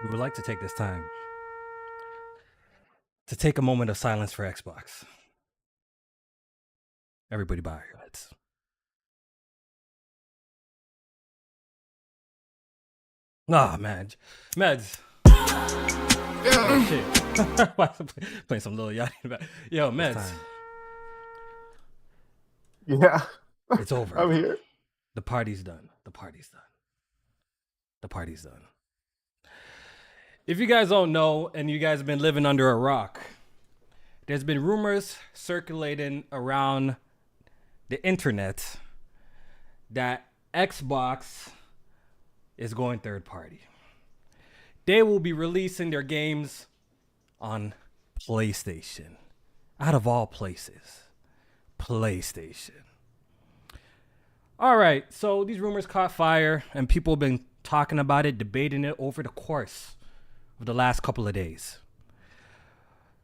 We would like to take this time to take a moment of silence for Xbox. Everybody bow your heads. Ah, Meds. Oh, shit. Playing some Lil Yachty in the back. Yo, Meds. Yeah. It's over. I'm here. The party's done. If you guys don't know and you guys have been living under a rock, there's been rumors circulating around the internet that Xbox is going third party. They will be releasing their games on PlayStation. Out of all places, PlayStation. All right, so these rumors caught fire and people have been talking about it, debating it over the course of the last couple of days.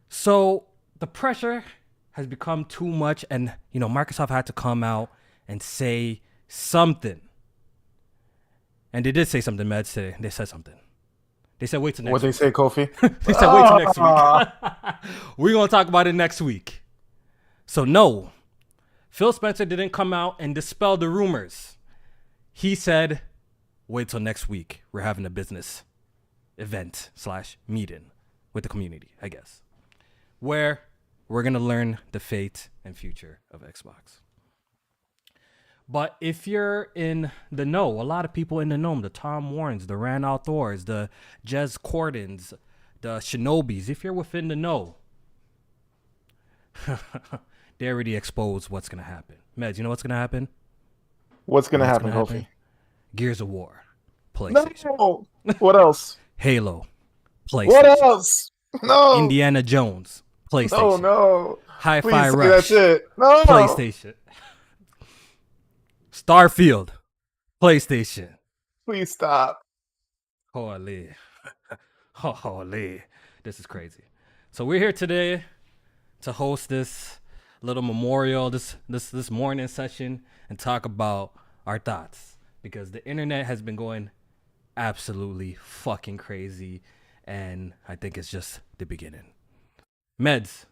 So the pressure has become too much, and Microsoft had to come out and say something. And they did say something, Meds, today. They said something. They said wait till next week. What they say, Kofi? They said wait till next week. We're going to talk about it next week. So no, Phil Spencer didn't come out and dispel the rumors. He said, wait till next week. We're having a business event / meeting with the community, I guess, where we're going to learn the fate and future of Xbox. But if you're in the know, a lot of people in the know, the Tom Warrens, the Randall Thors, the Jez Cordons, the Shinobis, if you're within the know, they already exposed what's going to happen. Meds, you know what's going to happen? What's going to happen, Kofi? Gears of War, PlayStation. No. What else? Halo, PlayStation. What else? No. Indiana Jones, PlayStation. No. Hi-Fi Please, Rush, that's it. No. PlayStation. Starfield, PlayStation. Please stop. Holy. This is crazy. So we're here today to host this little memorial, this morning session, and talk about our thoughts, because the internet has been going absolutely fucking crazy, and I think it's just the beginning. Meds,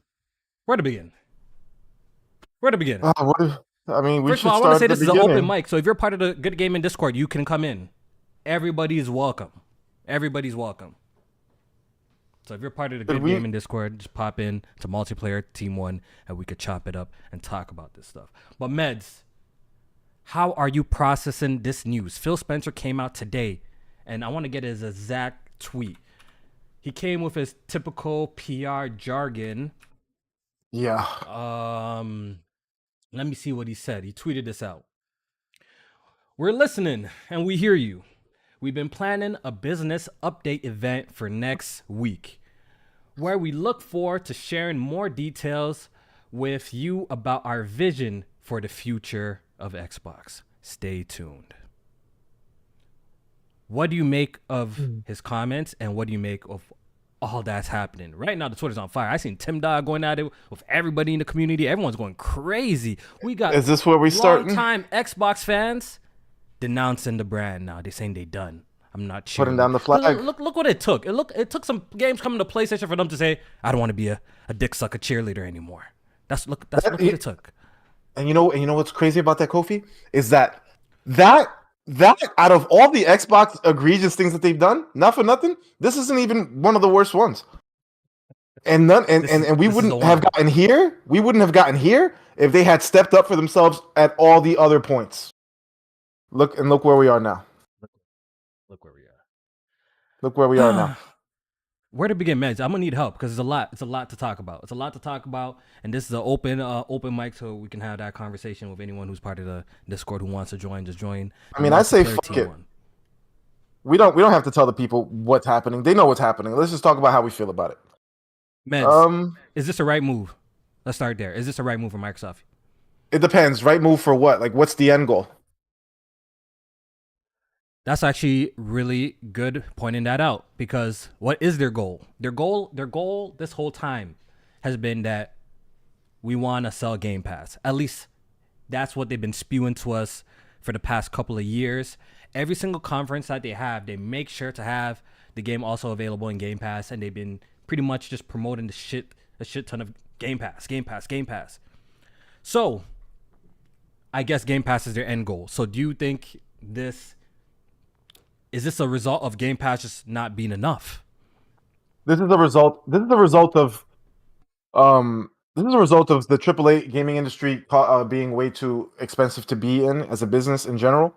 where to begin? We should First of all, I want to start say at this the is an beginning. open mic, so if you're part of the Good Gaming Discord, you can come in. Everybody's welcome. So if you're part of the Good Gaming Discord, just pop in to multiplayer Team 1, and we could chop it up and talk about this stuff. But Meds, how are you processing this news? Phil Spencer came out today, and I want to get his exact tweet. He came with his typical PR jargon. Yeah. Let me see what he said. He tweeted this out. We're listening and we hear you. We've been planning a business update event for next week, where we look forward to sharing more details with you about our vision for the future of Xbox. Stay tuned. What do you make of his comments, and what do you make of all that's happening right now? The Twitter's on fire. I seen Tim Dog going at it with everybody in the community. Everyone's going crazy. We got Is this where we start? Long-time Xbox fans denouncing the brand now. They're saying they done. I'm not sure. Putting down the flag. Look what it took. It took some games coming to PlayStation for them to say, I don't want to be a dick sucker cheerleader anymore. That's what it took. And you know what's crazy about that, Kofi? Is that out of all the Xbox egregious things that they've done, not for nothing, this isn't even one of the worst ones. And we wouldn't have gotten here. We wouldn't have gotten here if they had stepped up for themselves at all the other points. Look where we are now. Look where we are now. Where to begin, Meds? I'm gonna need help because it's a lot to talk about. And this is an open mic, so we can have that conversation with anyone who's part of the Discord who wants to join. Just join. I mean, I say fuck it. We don't have to tell the people what's happening. They know what's happening. Let's just talk about how we feel about it. Meds, is this a right move? Let's start there. Is this a right move for Microsoft? It depends. Right move for what? Like, what's the end goal? That's actually really good pointing that out, because what is their goal? Their goal this whole time has been that we want to sell Game Pass. At least that's what they've been spewing to us for the past couple of years. Every single conference that they have, they make sure to have the game also available in Game Pass, and they've been pretty much just promoting a shit ton of Game Pass. So I guess Game Pass is their end goal. So do you think this a result of Game Pass just not being enough? This is the result. This is the result of the AAA gaming industry being way too expensive to be in as a business in general.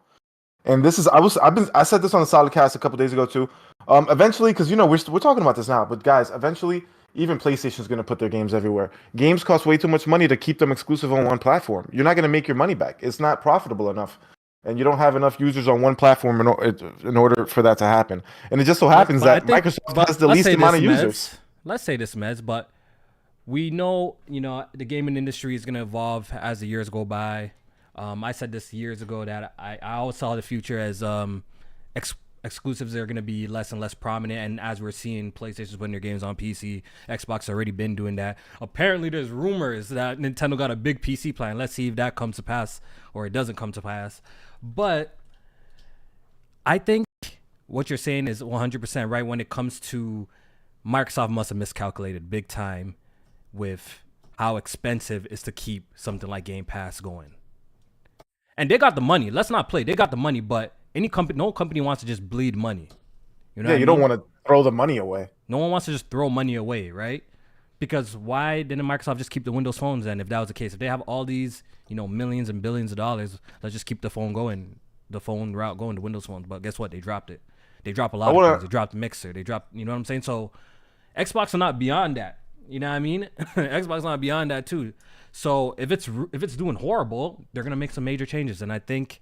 And this is I said this on the Solidcast a couple days ago too. Eventually, because we're talking about this now, but guys, eventually, even PlayStation's going to put their games everywhere. Games cost way too much money to keep them exclusive on one platform. You're not going to make your money back. It's not profitable enough, and you don't have enough users on one platform in order for that to happen. And it just so happens that Microsoft has the least amount of users. Let's say this, Mez, but we know, the gaming industry is going to evolve as the years go by. I said this years ago that I always saw the future as exclusives are going to be less and less prominent. And as we're seeing PlayStation's putting their games on PC, Xbox already been doing that. Apparently, there's rumors that Nintendo got a big PC plan. Let's see if that comes to pass or it doesn't come to pass. But I think what you're saying is 100% right when it comes to Microsoft must have miscalculated big time with how expensive it is to keep something like Game Pass going. And they got the money. Let's not play. They got the money, but no company wants to just bleed money. You don't want to throw the money away. No one wants to just throw money away, right? Because why didn't Microsoft just keep the Windows phones then if that was the case? If they have all these, millions and billions of dollars, let's just keep the phone route going to Windows phones. But guess what? They dropped it. They dropped a lot of things. They dropped Mixer. They dropped, you know what I'm saying? So Xbox are not beyond that. You know what I mean? Xbox is not beyond that too. So if it's doing horrible, they're gonna make some major changes, and I think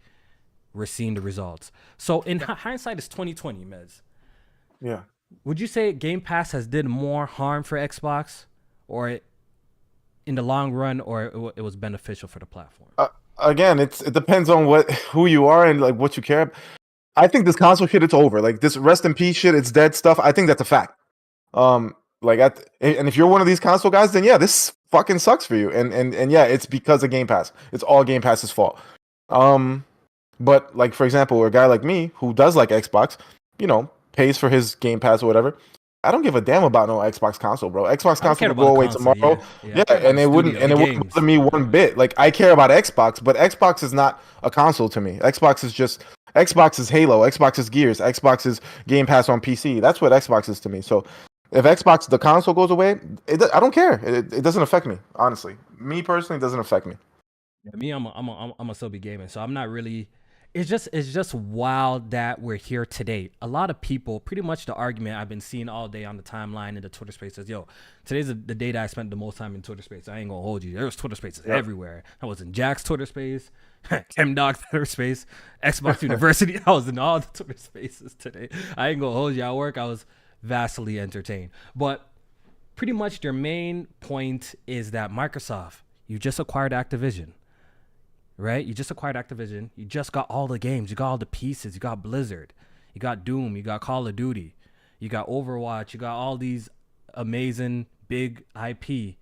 we're seeing the results. So in hindsight, it's 2020, Mez. Yeah. Would you say Game Pass has did more harm for Xbox, or in the long run, or it was beneficial for the platform? Again, it depends on who you are and like what you care about. I think this console shit, it's over. Like this rest in peace shit, it's dead stuff. I think that's a fact. And if you're one of these console guys, then yeah, this fucking sucks for you. And yeah, it's because of Game Pass. It's all Game Pass's fault. But like for example, a guy like me who does like Xbox, pays for his Game Pass or whatever. I don't give a damn about no Xbox console, bro. Xbox console will go away tomorrow. Yeah, and it wouldn't bother me one bit. Like I care about Xbox, but Xbox is not a console to me. Xbox is Halo, Xbox is Gears, Xbox is Game Pass on PC. That's what Xbox is to me. So if Xbox, the console goes away, I don't care. It doesn't affect me, honestly. Me personally, it doesn't affect me. Yeah, me, I'm a still be gaming, so I'm not really. It's just wild that we're here today. A lot of people, pretty much the argument I've been seeing all day on the timeline and the Twitter spaces. Yo, today's the day that I spent the most time in Twitter space. I ain't gonna hold you. There was Twitter spaces everywhere. I was in Jack's Twitter space, Tim Dog's Twitter space, Xbox University. I was in all the Twitter spaces today. I ain't gonna hold you. At work, I was vastly entertained. But pretty much their main point is that Microsoft, you just acquired Activision. Right? You just acquired Activision. You just got all the games. You got all the pieces. You got Blizzard. You got Doom. You got Call of Duty. You got Overwatch. You got all these amazing big IP.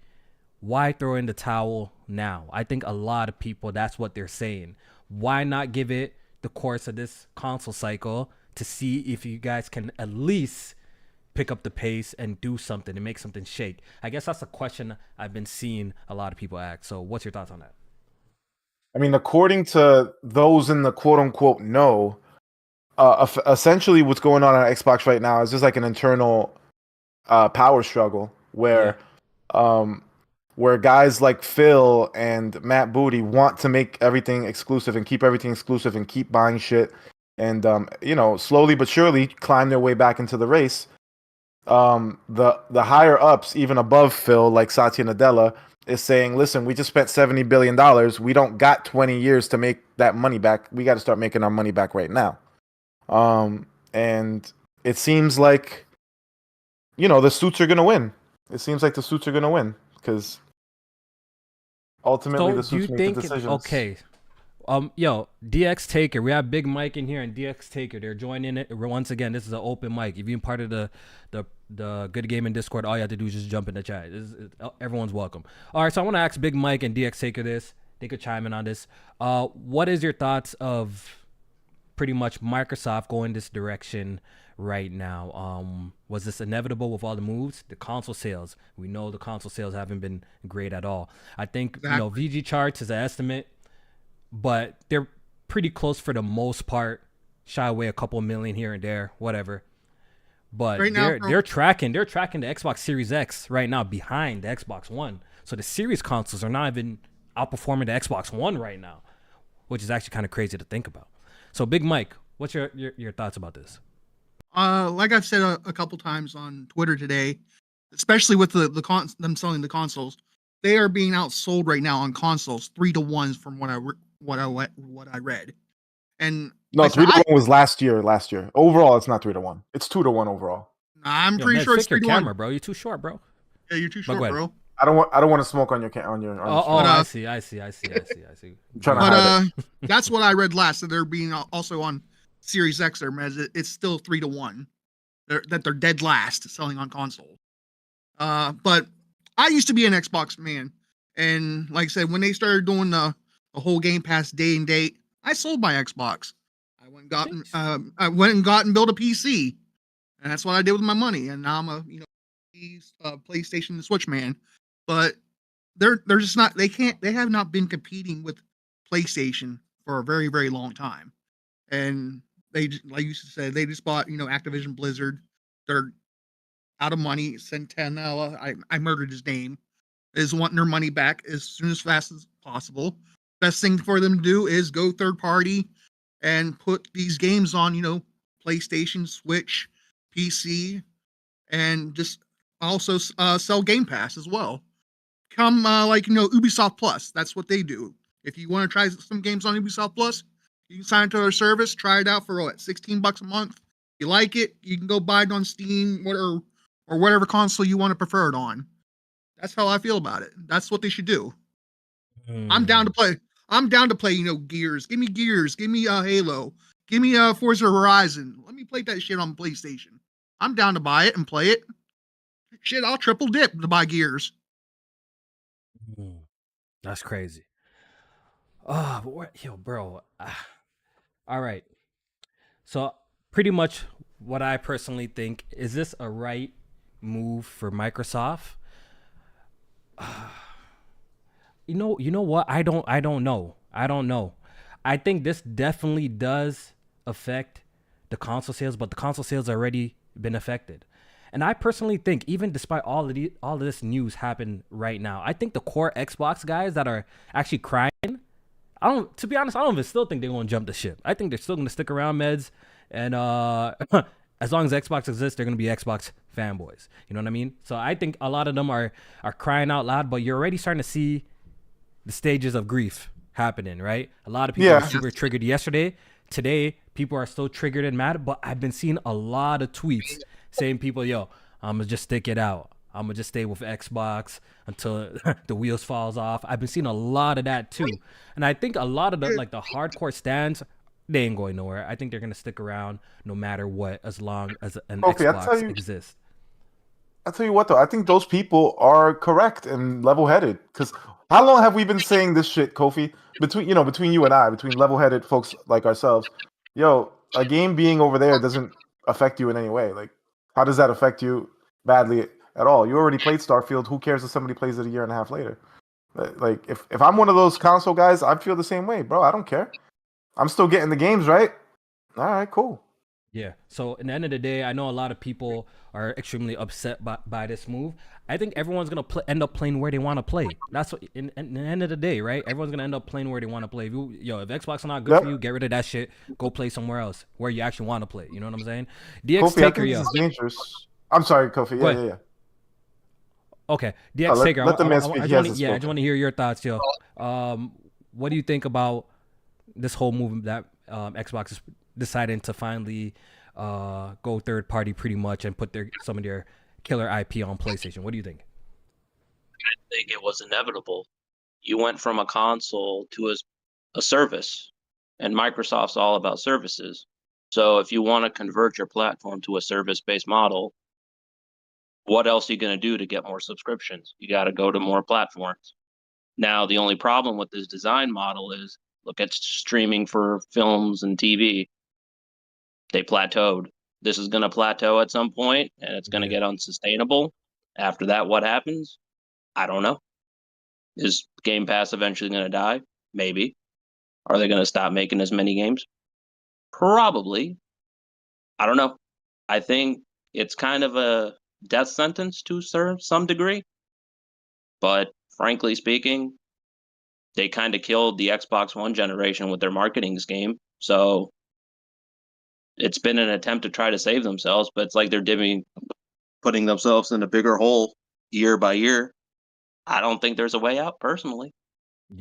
Why throw in the towel now? I think a lot of people, that's what they're saying. Why not give it the course of this console cycle to see if you guys can at least pick up the pace and do something and make something shake? I guess that's a question I've been seeing a lot of people ask. So what's your thoughts on that? I mean, according to those in the quote-unquote know, essentially what's going on Xbox right now is just like an internal power struggle where guys like Phil and Matt Booty want to make everything exclusive and keep everything exclusive and keep buying shit and, slowly but surely climb their way back into the race. The higher ups, even above Phil, like Satya Nadella, is saying, listen, we just spent $70 billion. We don't got 20 years to make that money back. We got to start making our money back right now. And it seems like, the suits are going to win. It seems like the suits are going to win because ultimately the suits make the decisions. Okay. DX Taker. We have Big Mike in here and DX Taker. They're joining it. Once again, this is an open mic. If you're part of the Good Gaming Discord, all you have to do is just jump in the chat. Everyone's welcome. All right, so I want to ask Big Mike and DX Taker this. They could chime in on this. What is your thoughts of pretty much Microsoft going this direction right now. Was this inevitable with all the moves? The console sales. We know the console sales haven't been great at all. I think, Exactly. VG charts is an estimate, but they're pretty close for the most part. Shy away a couple million here and there, whatever. Right But now, they're tracking the Xbox Series X right now behind the Xbox One. So the Series consoles are not even outperforming the Xbox One right now, which is actually kind of crazy to think about. So Big Mike, what's your thoughts about this? like I've said a couple times on Twitter today, especially with them selling the consoles, they are being outsold right now on consoles 3-1 from what I read. And No, like I said, 3-1 was last year. Last year, overall, it's not 3-1. It's 2-1 overall. I'm Yo, pretty Meds, sure it's fix your 3-1. camera, bro. You're too short, bro. Yeah, you're too But go short, ahead. bro. I don't want to smoke on your Oh, But stream. I see. I'm trying to but hide it. that's what I read last. That they're being also on Series X. It's still 3-1. They're dead last selling on console. But I used to be an Xbox man, and like I said, when they started doing the whole Game Pass day and date, I sold my Xbox. I went and got and built a PC, and that's what I did with my money. And now I'm a PlayStation and Switch man. But they're just not. They have not been competing with PlayStation for a very very long time, and like you said, they just bought Activision Blizzard. They're out of money. Centinela, I murdered his name, is wanting their money back as soon as fast as possible. Best thing for them to do is go third party and put these games on, PlayStation, Switch, PC, and just also sell Game Pass as well. Come like Ubisoft Plus. That's what they do. If you want to try some games on Ubisoft Plus, you can sign into their service, try it out for what, $16 a month. You like it, you can go buy it on Steam, or whatever console you want to prefer it on. That's how I feel about it. That's what they should do. I'm down to play. I'm down to play, Gears. Give me Gears. Give me Halo. Give me Forza Horizon. Let me play that shit on PlayStation. I'm down to buy it and play it. Shit, I'll triple dip to buy Gears. That's crazy. Oh, but yo, bro. All right. So pretty much what I personally think is this a right move for Microsoft? You know what? I don't know. I don't know. I think this definitely does affect the console sales, but the console sales already been affected. And I personally think, even despite all of this news happen right now, I think the core Xbox guys that are actually crying, to be honest, I don't even still think they're gonna jump the ship. I think they're still gonna stick around, Meds, and as long as Xbox exists, they're gonna be Xbox fanboys. You know what I mean? So I think a lot of them are crying out loud, but you're already starting to see the stages of grief happening, right? A lot of people were Yeah. super triggered yesterday. Today, people are still triggered and mad, but I've been seeing a lot of tweets saying people, yo, I'm gonna just stick it out. I'm gonna just stay with Xbox until the wheels falls off. I've been seeing a lot of that too. And I think a lot of the hardcore stands, they ain't going nowhere. I think they're gonna stick around no matter what, as long as an Kofi, Xbox exists. I tell you what though, I think those people are correct and level-headed. Because how long have we been saying this shit, Kofi? Between you and I, between level-headed folks like ourselves, yo, a game being over there doesn't affect you in any way. Like, how does that affect you badly at all? You already played Starfield. Who cares if somebody plays it a year and a half later? Like, if I'm one of those console guys, I feel the same way, bro. I don't care. I'm still getting the games, right? All right, cool. Yeah. So in the end of the day, I know a lot of people are extremely upset by this move. I think everyone's gonna end up playing where they want to play. That's what in the end of the day, right? Everyone's gonna end up playing where they want to play. If Xbox is not good Yep. for you, get rid of that shit. Go play somewhere else where you actually want to play. You know what I'm saying? DX Kofi, I Taker, think this is dangerous. I'm sorry, Kofi. Go Yeah, ahead. yeah, yeah. Okay, DX Taker. Let the man speak. He hasn't I spoken. just want to hear your thoughts, yo. What do you think about this whole move that Xbox is deciding to finally go third party pretty much and put some of their killer IP on PlayStation? What do you think? I think it was inevitable. You went from a console to a service, and Microsoft's all about services. So if you want to convert your platform to a service-based model, what else are you going to do to get more subscriptions? You got to go to more platforms. Now, the only problem with this design model is, look at streaming for films and TV. They plateaued. this is going to plateau at some point and it's going to get unsustainable. After that, what happens? I don't know. Is Game Pass eventually going to die? Maybe. Are they going to stop making as many games? Probably. I don't know. I think it's kind of a death sentence to some degree. But frankly speaking, they kind of killed the Xbox One generation with their marketing scheme. So it's been an attempt to try to save themselves, but it's like they're putting themselves in a bigger hole year by year. I don't think there's a way out personally,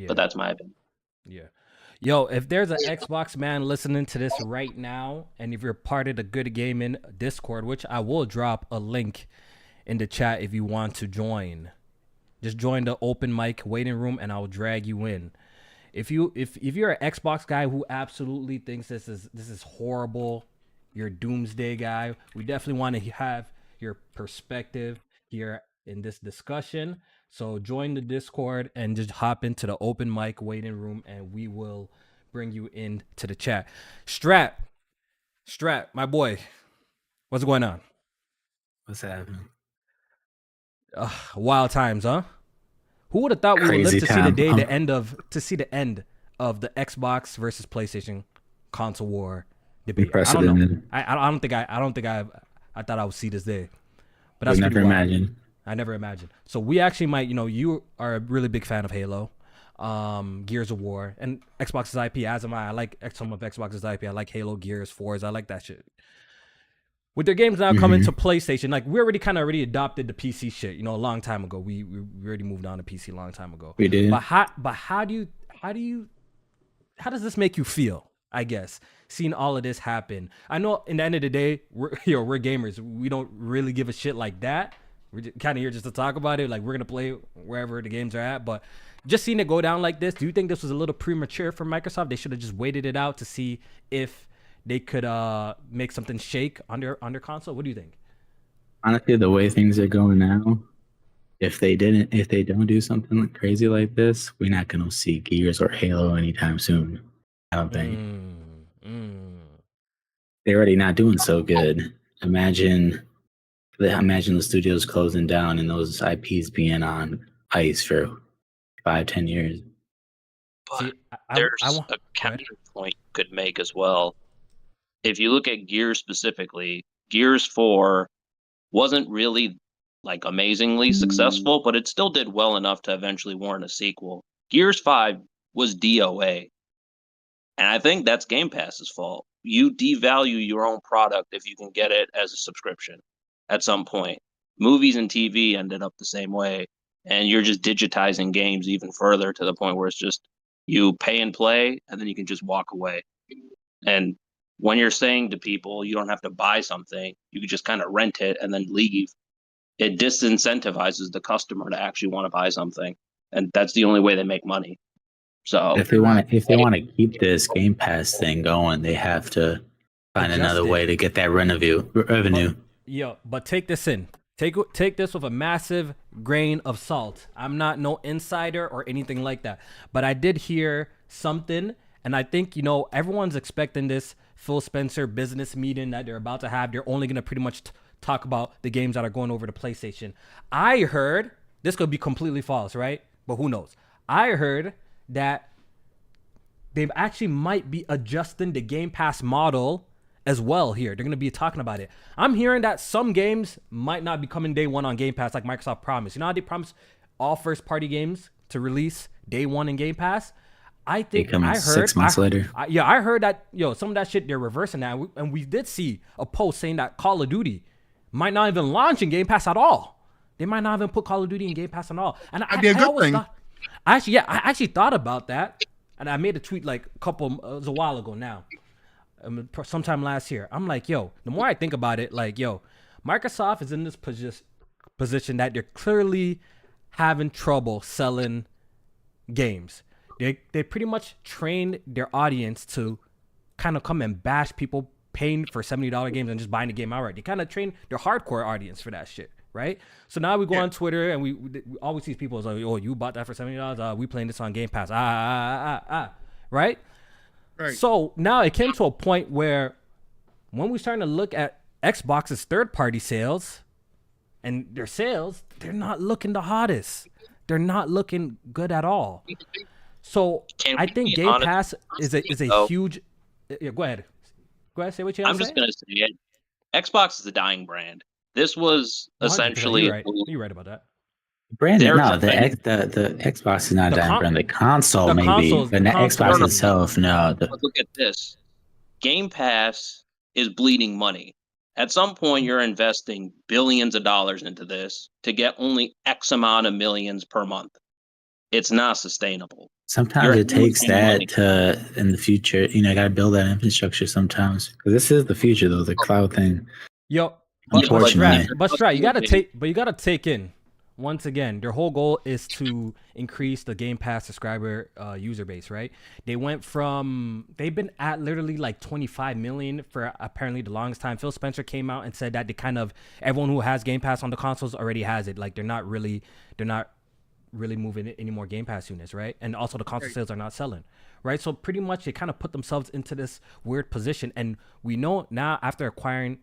but that's my opinion. Yeah. Yo, if there's an Xbox man listening to this right now, and if you're part of the Good Gaming Discord, which I will drop a link in the chat if you want to join, just join the open mic waiting room, and I'll drag you in. If you're an Xbox guy who absolutely thinks this is horrible, you're a doomsday guy, we definitely want to have your perspective here in this discussion. So join the Discord and just hop into the open mic waiting room, and we will bring you into the chat. Strat, my boy, what's going on? What's happening? Wild times, huh? Who would have thought we would live to see the end of the Xbox versus PlayStation console war debate? I don't know. I don't think I thought I would see this day, but that's never imagined. I never imagined. So we actually might, you are a really big fan of Halo, Gears of War, and Xbox's IP, as am I. I like some of Xbox's IP. I like Halo, Gears, Forza. I like that shit. With their games now coming to PlayStation, like we already adopted the PC shit, a long time ago. We already moved on to PC a long time ago. We did. But how does this make you feel? I guess seeing all of this happen. I know in the end of the day, we're gamers. We don't really give a shit like that. We're kind of here just to talk about it. Like we're gonna play wherever the games are at. But just seeing it go down like this, do you think this was a little premature for Microsoft? They should have just waited it out to see if they could make something shake on their console. What do you think? Honestly, the way things are going now, if they don't do something crazy like this, we're not gonna see Gears or Halo anytime soon. I don't think. They're already not doing so good. Imagine the studios closing down and those IPs being on ice for 5-10 years. But there's a counterpoint you could make as well. If you look at Gears specifically, Gears 4 wasn't really like amazingly successful, but it still did well enough to eventually warrant a sequel. Gears 5 was DOA. And I think that's Game Pass's fault. You devalue your own product if you can get it as a subscription at some point. Movies and TV ended up the same way. And you're just digitizing games even further to the point where it's just you pay and play, and then you can just walk away. And when you're saying to people, you don't have to buy something, you can just kind of rent it and then leave. It disincentivizes the customer to actually want to buy something. And that's the only way they make money. So if they want to keep this Game Pass thing going, they have to find another way to get that revenue. But take this in. Take this with a massive grain of salt. I'm not no insider or anything like that, but I did hear something, and I think everyone's expecting this Phil Spencer business meeting that they're about to have. They're only gonna pretty much talk about the games that are going over to PlayStation. I heard, this could be completely false, right? But who knows? I heard that they actually might be adjusting the Game Pass model as well here. They're going to be talking about it. I'm hearing that some games might not be coming day one on Game Pass like Microsoft promised. You know how they promise all first-party games to release day one in Game Pass? I think I heard 6 months later. I heard that some of that shit they're reversing that, and we did see a post saying that Call of Duty might not even launch in Game Pass at all. They might not even put Call of Duty in Game Pass at all, and that'd be a good thing. I actually thought about that, and I made a tweet like it was a while ago now, sometime last year. I'm like, the more I think about it, like, Microsoft is in this position that they're clearly having trouble selling games. They pretty much trained their audience to kind of come and bash people paying for $70 games and just buying the game outright. They kind of trained their hardcore audience for that shit, right? So now we go on Twitter and we always see people like, oh, you bought that for $70? We playing this on Game Pass. Right? Right. So now it came to a point where when we starting to look at Xbox's third-party sales, and their sales, they're not looking the hottest. They're not looking good at all. So Can I we think be Game honest? Pass is a though? huge. Yeah, go ahead. Go ahead. Say what you I'm have to just say. gonna say it. Xbox is a dying brand. This was 100%. essentially You're right. You're right about that. Brandon, There's no, a the thing- the Xbox is not The a dying con- brand. The console the maybe, consoles- but the the console- Xbox No. itself, no. But look at this. Game Pass is bleeding money. At some point, you're investing billions of dollars into this to get only X amount of millions per month. It's not sustainable. Sometimes You're it takes losing that money. to in the future. You know, got to build that infrastructure sometimes because this is the future, though. The cloud thing. Yo, Unfortunately. but Strat, you gotta take in. Once again, their whole goal is to increase the Game Pass subscriber user base, right? They've been at literally like 25 million for apparently the longest time. Phil Spencer came out and said that everyone who has Game Pass on the consoles already has it. Like they're not really moving any more Game Pass units, right? And also the console sales are not selling, right? So pretty much they kind of put themselves into this weird position. And we know now after acquiring,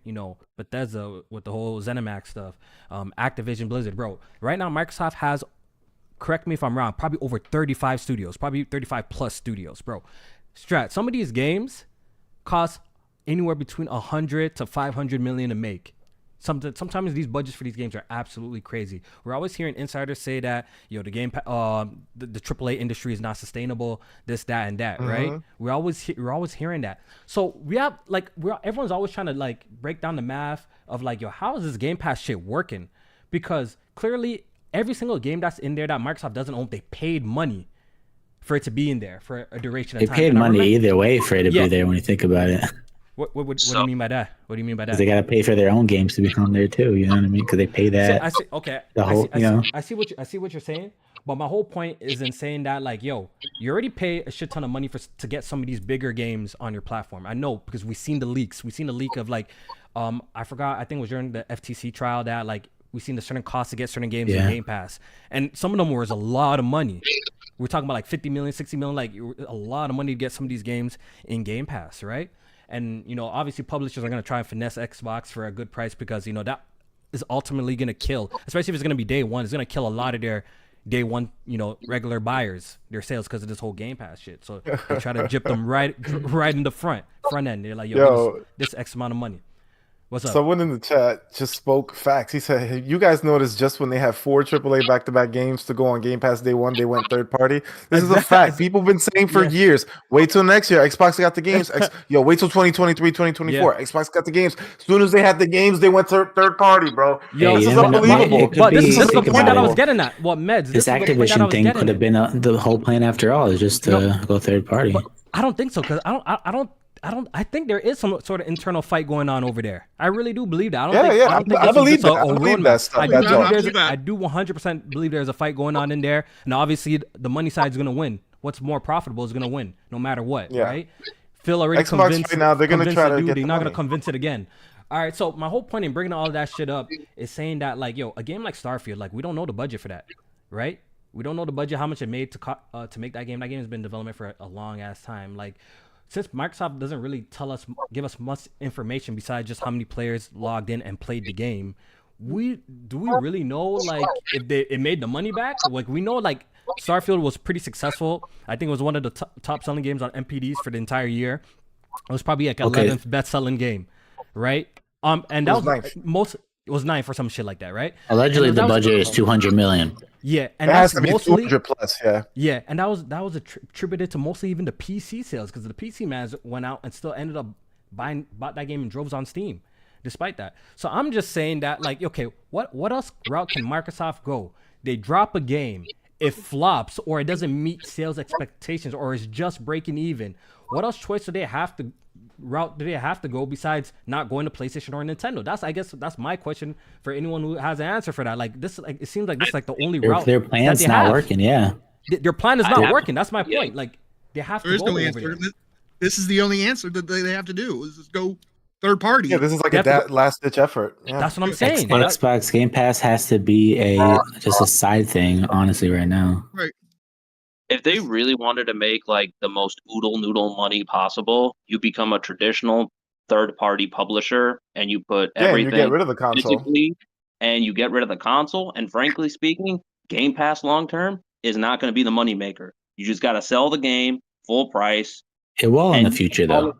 Bethesda with the whole ZeniMax stuff, Activision Blizzard, bro, right now Microsoft has, correct me if I'm wrong, probably over 35 studios, probably 35 plus studios, bro. Strat, some of these games cost anywhere between 100 to 500 million to make. Sometimes these budgets for these games are absolutely crazy. We're always hearing insiders say that the AAA industry is not sustainable, this, that, and that, right? We're always hearing that. So we have everyone's always trying to break down the math of how is this Game Pass shit working? Because clearly every single game that's in there that Microsoft doesn't own, they paid money for it to be in there for a duration of They time. paid money either way for it to Yeah. be there when you think about it. What do you mean by that? What do you mean by that? Because they got to pay for their own games to be on there too. You know what I mean? Because they pay that. I see. Okay. I see what you're saying. But my whole point is in saying that you already pay a shit ton of money to get some of these bigger games on your platform. I know because we've seen the leaks. We've seen the leak of I forgot. I think it was during the FTC trial that we've seen the certain costs to get certain games in Game Pass, and some of them was a lot of money. We're talking about 50 million, 60 million, a lot of money to get some of these games in Game Pass, right? And obviously publishers are going to try and finesse Xbox for a good price because that is ultimately going to kill, especially if it's going to be day one. It's going to kill a lot of their day one regular buyers, their sales, because of this whole Game Pass shit. So they try to jip them right in the front end. They're like, yo, this X amount of money. What's up? Someone in the chat just spoke facts. He said, hey, you guys noticed just when they have 4 AAA back-to-back games to go on Game Pass day one, they went third party. This is a fact. People have been saying for years, wait till next year. Xbox got the games. Wait till 2023, 2024. Xbox got the games. As soon as they had the games, they went to third party, bro. This is unbelievable. But this is the point that I was getting at. What, Meds? This Activision thing could have been the whole plan after all, is just to go third party. But I don't think so, because I think there is some sort of internal fight going on over there. I really do believe that. I believe that. I believe that stuff. I do 100% believe there's a fight going on in there, and obviously the money side is going to win. What's more profitable is going to win, no matter what, right? Phil already Xbox convinced. Right now, they're going to try to get. They're not going to convince it again. All right, so my whole point in bringing all of that shit up is saying that a game like Starfield, we don't know the budget for that, right? We don't know the budget, how much it made to make that game. That game has been in development for a long ass time, Since Microsoft doesn't really give us much information besides just how many players logged in and played the game, do we really know if it made the money back? We know Starfield was pretty successful. I think it was one of the top selling games on MPDs for the entire year. It was probably 11th best selling game, right? And that was it was 9 for some shit like that, right? Allegedly, the budget is 200 million. Yeah, and it has to be mostly 200 plus. Yeah, and that was attributed to mostly even the PC sales, because the PC mans went out and still ended up bought that game in droves on Steam, despite that. So I'm just saying that okay, what else route can Microsoft go? They drop a game, it flops, or it doesn't meet sales expectations, or it's just breaking even. What else choice do they have to go besides not going to PlayStation or Nintendo? I guess that's my question for anyone who has an answer for that. It seems like this is the only route. Their plan's not working. Yeah, their plan is not working. That's my point. They have to go over there. This is the only answer that they have to do is just go third party. Yeah, this is a last ditch effort. Yeah. That's what I'm saying. Xbox Game Pass has to be just a side thing, honestly, right now. Right. If they really wanted to make the most oodle noodle money possible, you become a traditional third-party publisher and you put Yeah, and everything you get rid of the console. physically, and you get rid of the console. And frankly speaking, Game Pass long term is not going to be the moneymaker. You just got to sell the game full price. It will in the And future, though.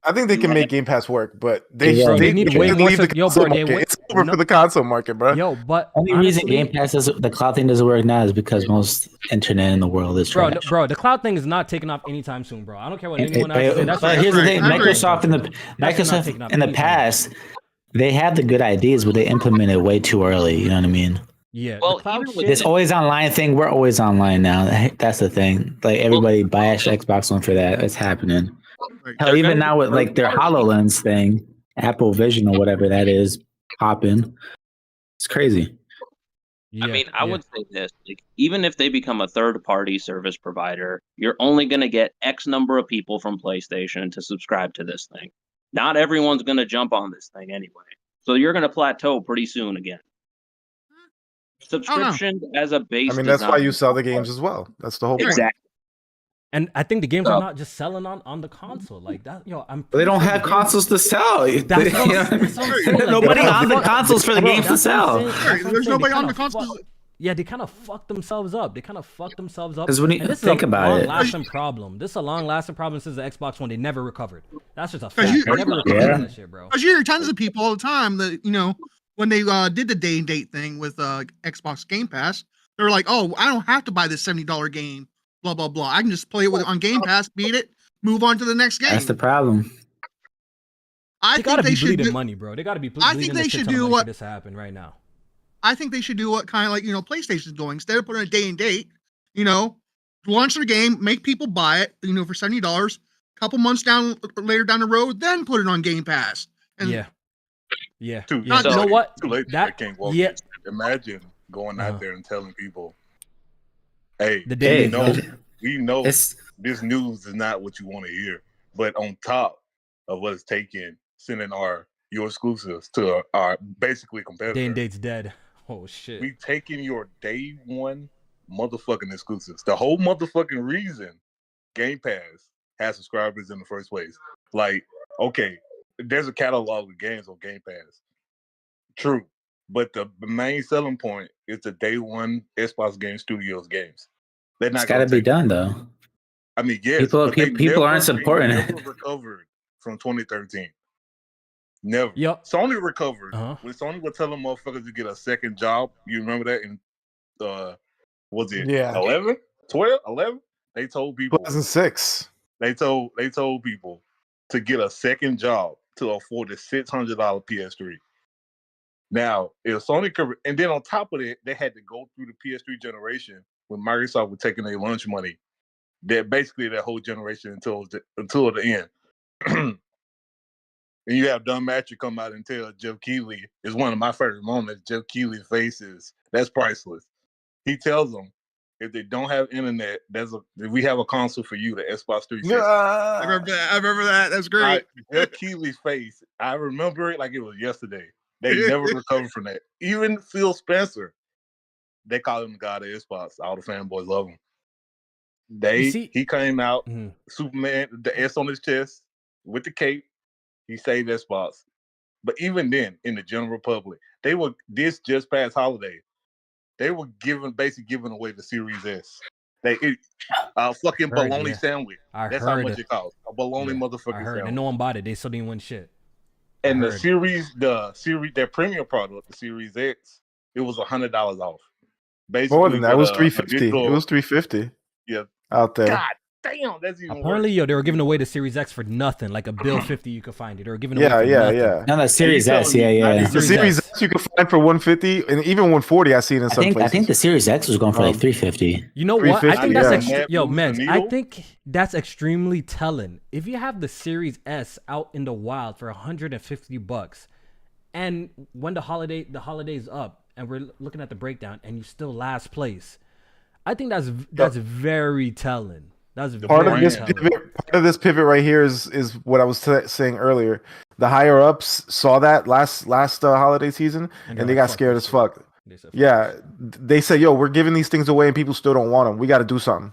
I think they you can have- make Game Pass work, but Bro, they need way can't more leave the yo, console bro, they market. It's over for the console market, bro. Yo, but Only reason honestly, Game Pass doesn't, the cloud thing doesn't work now is because most internet in the world is bro, trash. bro, the cloud thing is not taking off anytime soon, bro. I don't care what anyone else But says. That's here's the thing: I agree. Microsoft in the That's not taking off anytime past, they had the good ideas, but they implemented way too early. You know what I mean? Yeah, Well, the cloud even with shit. This always online thing, we're always online now. That's the thing. Like everybody buys Xbox One for that. It's happening. Right. Hell, even now with like their HoloLens thing, Apple Vision or whatever that is, popping. It's crazy. Yeah, I mean, I yeah. would say this: like, even if they become a third-party service provider, you're only going to get X number of people from PlayStation to subscribe to this thing. Not everyone's going to jump on this thing anyway, so you're going to plateau pretty soon again. Subscription as a base. I mean, does that's why not you make sell the it games as well. That's the whole point. exactly. And I think the games So- are not just selling on the console like that. Yo, I'm. But they don't pretty sure have the games- consoles to sell. That's what I'm saying, like, Nobody bro, on the fuck- consoles for the bro, games to that's what I'm sell. saying, that's Right, what I'm there's saying. nobody They on the kinda consoles. Yeah, they kind of fucked themselves up. They kind of fucked themselves up. 'Cause when you And this think is a about it- long-lasting problem. This is a long-lasting problem since the Xbox One. They never recovered. That's just a 'Cause fact. you- They never recovered Yeah. from that shit, bro. Because you hear tons of people all the time that, when they did the day and date thing with Xbox Game Pass, they're like, oh, I don't have to buy this $70 game, blah, blah, blah. I can just play it on Game Pass, beat it, move on to the next game. That's the problem. I They think gotta they be should bleeding do, money, bro. They gotta be I bleeding think they a shit should ton of do money what- for this to happen right now. I think they should do what kind of like, PlayStation's doing. Instead of putting a day and date, launch their game, make people buy it, for $70, couple months later down the road, then put it on Game Pass. And Yeah. Yeah. Too, Yeah. so- You know what? Too late. That They can't walk. yeah. Imagine going Uh-huh. out there and telling people, "Hey, The day Hey, we know it's this news is not what you want to hear, but on top of what it's taking, sending your exclusives to our basically competitors, Day and date's dead. Oh shit. we taking your day one motherfucking exclusives. The whole motherfucking reason Game Pass has subscribers in the first place. Like, okay, there's a catalog of games on Game Pass. True. But the main selling point is the day one Xbox Game Studios games. They're not got to gonna be take- done though. I mean, yes. People- but they people aren't they supporting it. never recovered from 2013. Never. Yup. Sony recovered. Uh-huh. When Sony was telling motherfuckers to get a second job, you remember that in was it Yeah. 11, 12, 11? They told people 2006. they told people to get a second job to afford a $600 PS3. Now, if Sony could, and then on top of it, they had to go through the PS3 generation when Microsoft was taking their lunch money. That basically that whole generation until the end. And you have Don Matcher come out and tell Jeff Keighley, is one of my favorite moments. Jeff Keighley's face that's priceless. He tells them, if they don't have internet, we have a console for you, the Xbox 360. I remember that. That's great. Jeff Keighley's face, I remember it like it was yesterday. They never recovered from that. Even Phil Spencer, they call him the god of Xbox. All the fanboys love him. He came out, Mhm. Superman, the S on his chest with the cape. He saved Xbox. But even then, in the general public, this just past holiday, they were basically giving away the Series S. Fucking Heard, bologna yeah. sandwich. I That's how heard much it. it costs. A bologna Yeah, motherfucking I heard. sandwich. And no one bought it. They still didn't win shit. And I the heard. series, their premium product, the Series X, it was $100 off. Basically, More than that. It was with, 350. digital- It was 350. Yeah. Out there. God damn, that's even Apparently, worse. yo, they were giving away the Series X for nothing, like a bill 50. You could find it. They were giving away Yeah, for yeah, nothing. yeah. No, the Series telling S, me yeah, I yeah. need The Series Series X. X you can find for 150 and even 140. I see it in some I places. think the Series X was going for like 350. You know what? I 350, think that's yeah. yo, Moves man. the I needle. think that's extremely telling. If you have the Series S out in the wild for $150, and when the holiday's up, and we're looking at the breakdown, and you still last place, I think that's very telling. That's Part of very this telling. pivot right here is what I was saying earlier. The higher ups saw that last holiday season, And and they're they like, got "Fuck scared this as shit." fuck. They said, Yeah, they said, "Yo, we're giving these things away, and people still don't want them. We got to do something."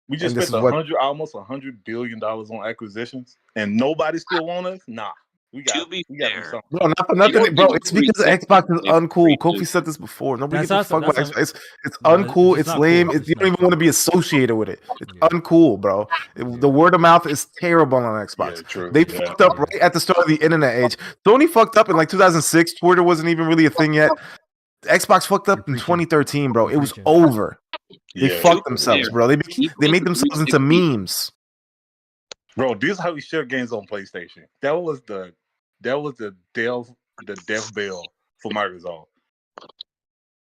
We just And this spent is what- almost $100 billion on acquisitions, and nobody still want us. Nah, We To got be we got to do fair, something. Bro, not for They nothing, only bro. do It's because Xbox is uncool. Kofi said this before. Nobody That's gives a fuck about also- Xbox. It's No, uncool. it's It's not lame. cool. It's, It's you don't not even want to be associated with it. It's Yeah. uncool, bro. The word of mouth is terrible on Xbox. Yeah, true. They Yeah. fucked up right at the start of the internet age. Sony fucked up in like 2006. Twitter wasn't even really a thing yet. Xbox fucked up in preaching. 2013, bro. It was preaching. over. They Yeah. fucked To be themselves, fair, bro. They even made themselves into 360 memes. Bro, this is how we share games on PlayStation. That was the death bell for Microsoft.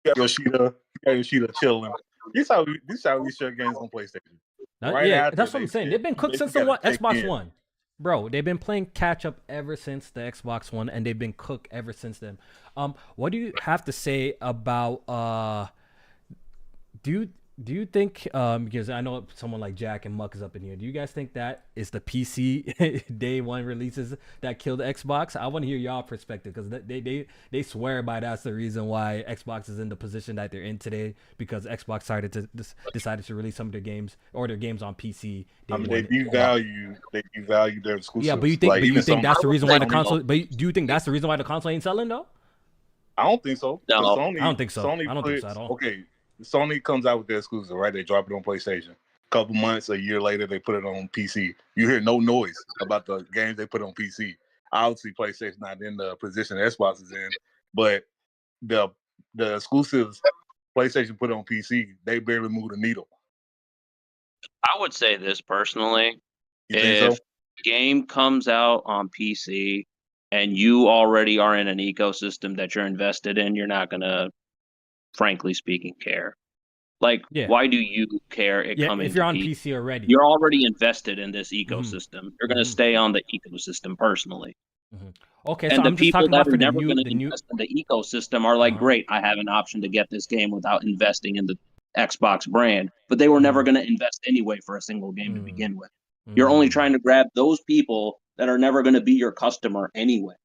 You got Yoshida chilling. This how we share games on PlayStation. Right yeah, after that's what they I'm saying. said, They've been cooked you since the gotta check Xbox in. One. Bro, they've been playing catch up ever since the Xbox One, and they've been cooked ever since then. What do you have to say about do you think because I know someone like Jack and Muck is up in here, do you guys think that is the PC day one releases that killed Xbox? I want to hear y'all perspective, because they swear by that's the reason why Xbox is in the position that they're in today, because Xbox decided to release some of their games or their games on PC. I mean, they devalue their exclusives. Yeah, but you think, Like, even some that's the reason why the Sony- console? But do you think that's the reason why the console ain't selling though? I don't think so. No. 'Cause Sony, I don't think so. Sony I don't think puts- so at all. Okay, Sony comes out with their exclusive, right? They drop it on PlayStation. Couple months, a year later, they put it on PC. You hear no noise about the games they put on PC. Obviously, PlayStation's not in the position Xbox is in, but the exclusives PlayStation put on PC, they barely move the needle. I would say this personally. You think so? If game comes out on PC and you already are in an ecosystem that you're invested in, you're not gonna, frankly speaking, care. Like, Yeah. why do you care it coming If you're to on PC? PC already. You're already invested in this ecosystem. You're gonna Mhm. stay on the ecosystem personally. Okay, so And the I'm just people talking that about are for the never gonna new. invest in the ecosystem are like, Uh-huh. great, I have an option to get this game without investing in the Xbox brand. But they were never gonna invest anyway for a single game to begin with. You're only trying to grab those people that are never going to be your customer anyway.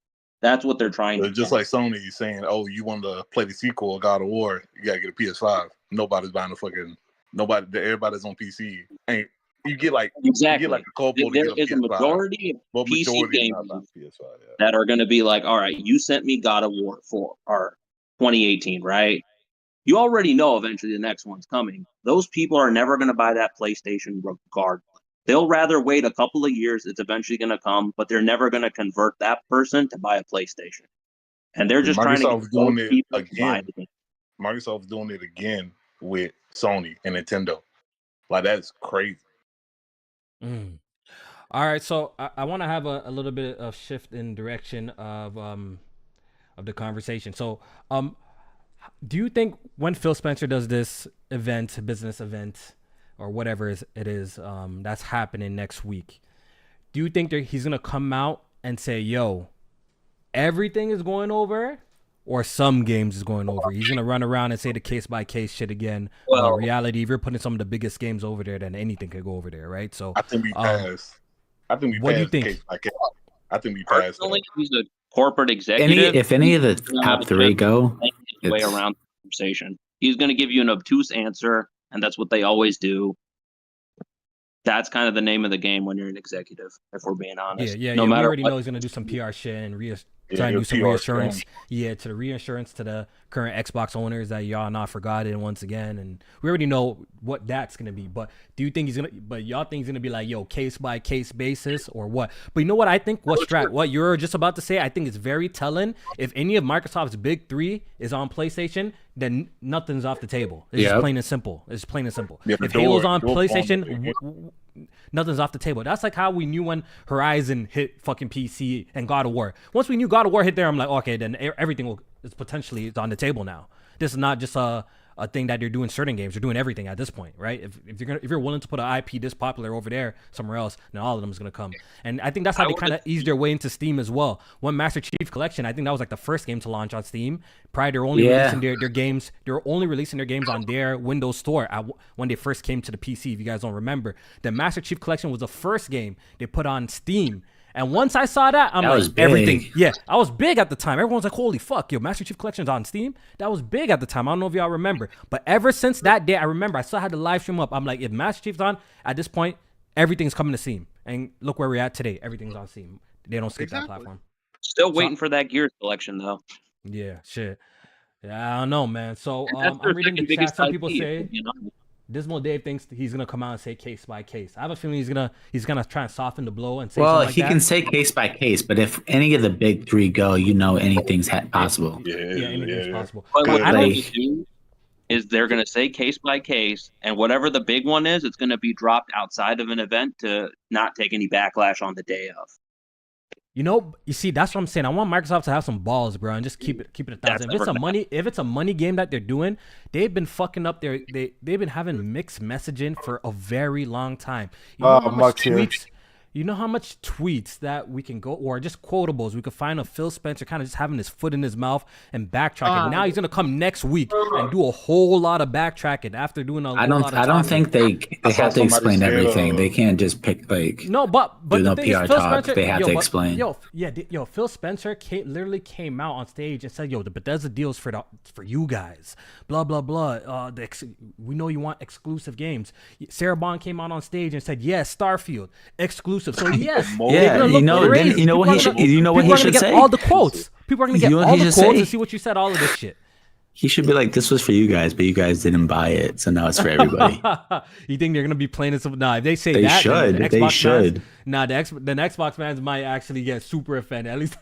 That's what they're trying to do. Just like Sony saying, "Oh, you want to play the sequel of God of War? You gotta get a PS5." Nobody's buying a fucking nobody. Everybody's on PC. Ain't you get like exactly. You get like a couple There to get is a PS5, majority of but PC majority is not gamers buying PS5. Yeah. that are going to be like, all right, you sent me God of War 4 or 2018, right? You already know eventually the next one's coming. Those people are never going to buy that PlayStation regardless. They'll rather wait a couple of years. It's eventually going to come, but they're never going to convert that person to buy a PlayStation. And they're just trying to get doing those it people to buy again. the game. Microsoft's doing it again with Sony and Nintendo. Like, that's crazy. All right, so I want to have a little bit of shift in direction of the conversation. So, do you think when Phil Spencer does this business event, or whatever it is that's happening next week, do you think that he's gonna come out and say, "Yo, everything is going over," or some games is going over? He's gonna run around and say the case by case shit again. Well, reality, if you're putting some of the biggest games over there, then anything could go over there, right? So I think we passed. I think we what do you passed think? case by case. I think we passed. Personally, he's a corporate executive. If any of the top three go, his way it's- around the conversation. He's going to give you an obtuse answer, and that's what they always do. That's kind of the name of the game when you're an executive, if we're being honest. Yeah. No We matter already what, know he's gonna do some PR shit and Yeah, try and he'll do some PR reassurance. stuff. Yeah, to the reassurance to the current Xbox owners that y'all not forgotten once again, and we already know what that's gonna be. But do you think y'all think he's gonna be like, yo, case by case basis or what? But you know what I think? What you're just about to say, I think it's very telling. If any of Microsoft's big three is on PlayStation, then nothing's off the table. It's just plain and simple. It's plain and simple. Yeah, if the Halo's door- on door PlayStation, nothing's off the table. That's like how we knew when Horizon hit fucking PC and God of War. Once we knew God of War hit there, I'm like, okay, then everything is potentially on the table now. This is not just a thing that they're doing certain games. They're doing everything at this point, right? If you're willing to put an IP this popular over there somewhere else, then all of them is gonna come. And I think that's how they kind of eased their way into Steam as well. When Master Chief Collection, I think that was like the first game to launch on Steam. Prior, they're only releasing their games. They're only releasing their games on their Windows Store when they first came to the PC. If you guys don't remember, the Master Chief Collection was the first game they put on Steam. And once I saw that, I'm like, everything. Yeah, I was big at the time. Everyone's like, holy fuck, yo, Master Chief Collection's on Steam. That was big at the time. I don't know if y'all remember. But ever since that day, I remember I still had the live stream up. I'm like, if Master Chief's on, at this point, everything's coming to Steam. And look where we're at today. Everything's on Steam. They don't skip that platform. Still So- waiting for that gear selection though. Yeah, shit. Yeah, I don't know, man. So And that's their I'm reading the second chat. biggest Some people IP, say you know? Dismal Dave thinks he's gonna come out and say case by case. I have a feeling he's gonna try and soften the blow and say Well, something like he that. can say case by case, but if any of the big three go, anything's possible. Yeah, anything's possible. But what I they're don't. going to do is they're going to say case by case, and whatever the big one is, it's going to be dropped outside of an event to not take any backlash on the day of. You see, that's what I'm saying. I want Microsoft to have some balls, bro, and just keep it 1,000. If it's a money game that they're doing, they've been fucking up they've been having mixed messaging for a very long time. You know how much tweets? You know how much tweets that we can go, or just quotables, we could find of Phil Spencer kind of just having his foot in his mouth and backtracking. Now he's gonna come next week and do a whole lot of backtracking after doing a whole lot of I don't think they have to explain somebody everything. said, They can't just pick No, but do the no thing is, PR Phil talk. Spencer, They have to explain. Phil Spencer literally came out on stage and said, "Yo, the Bethesda deals for you guys, blah blah blah. We know you want exclusive games." Sarah Bond came out on stage and said, "Yes, Starfield exclusive." So yes, Yeah, you know what he should say? All the quotes. People are gonna get You know what all he the should quotes say? and see what you said. All of this shit. He should be like, "This was for you guys, but you guys didn't buy it, so now it's for everybody." You think they're gonna be playing this? Nah, if they say They that, should. then the They Xbox should. Fans, nah, the Xbox fans might actually get super offended. At least.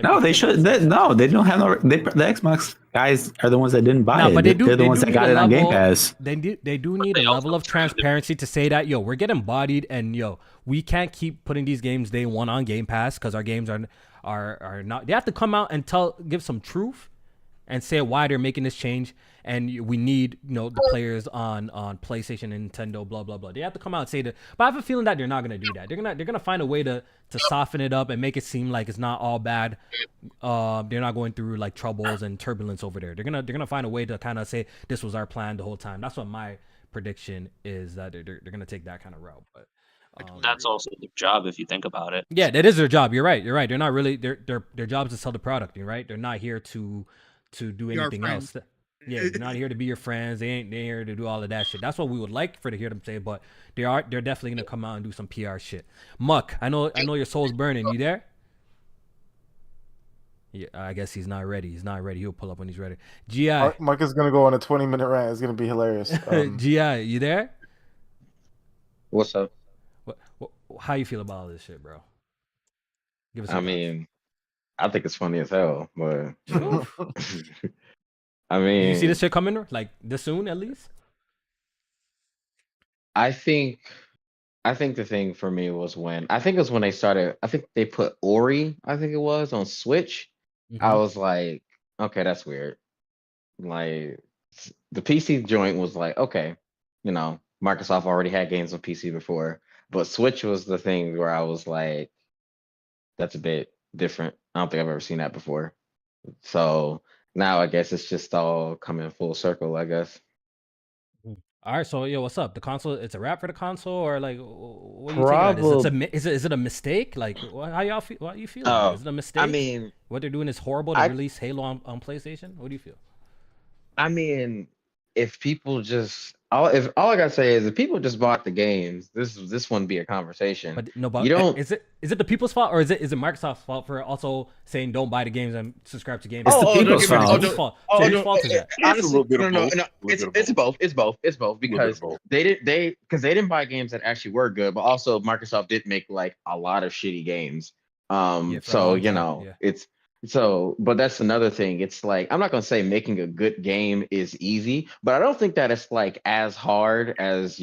No, they should. No, they don't have no. The Xbox guys are the ones that didn't buy Nah, it. but They're the ones that got it on Game Pass. They do need a level of transparency to say that, yo, we're getting bodied, and yo, we can't keep putting these games day one on Game Pass because our games are not. They have to come out and give some truth and say why they're making this change, and we need the players on PlayStation and Nintendo, blah blah blah. They have to come out and say that. But I have a feeling that they're not gonna do that. They're gonna find a way to soften it up and make it seem like it's not all bad. They're not going through like troubles and turbulence over there. They're gonna find a way to kind of say this was our plan the whole time. That's what my prediction is, that they're gonna take that kind of route. But that's also their job if you think about it. yeah, that is their job. You're right. They're not really their job is to sell the product. You're right. They're not here to do anything else. Yeah, they're not here to be your friends. They're here to do all of that shit. That's what we would like to hear them say, but they're definitely gonna come out and do some PR shit. Muck, I know your soul's burning. You there? Yeah, I guess he's not ready. He'll pull up when he's ready. GI, Mark is gonna go on a 20-minute rant. It's gonna be hilarious. GI, you there? What's up? How you feel about all this shit, bro? Give us. I mean, I think it's funny as hell, but I mean, you see this shit coming like this soon, at least? I think the thing for me was when they started. I think they put Ori. I think it was on Switch. I was like, okay, that's weird. Like the PC joint was like, okay, Microsoft already had games on PC before, but Switch was the thing where I was like, that's a bit different. I don't think I've ever seen that before. So now I guess it's just all coming full circle, I guess. All right, so what's up? The console, it's a wrap for the console, or like, what do you think? Is it a mistake? Like, how y'all feel? What you feel? Oh, is it a mistake? I mean, what they're doing is horrible to release Halo on PlayStation. What do you feel? I mean, if people just all I gotta say is if people just bought the games, this wouldn't be a conversation. But no, but you don't. Is it the people's fault, or is it Microsoft's fault for also saying don't buy the games and subscribe to Game Pass? It's the people's fault. Whose fault? So whose fault is that? Honestly, no. It's both. It's both because they didn't buy games that actually were good, but also Microsoft did make like a lot of shitty games. It's. So, but that's another thing. It's like, I'm not going to say making a good game is easy, but I don't think that it's like as hard as,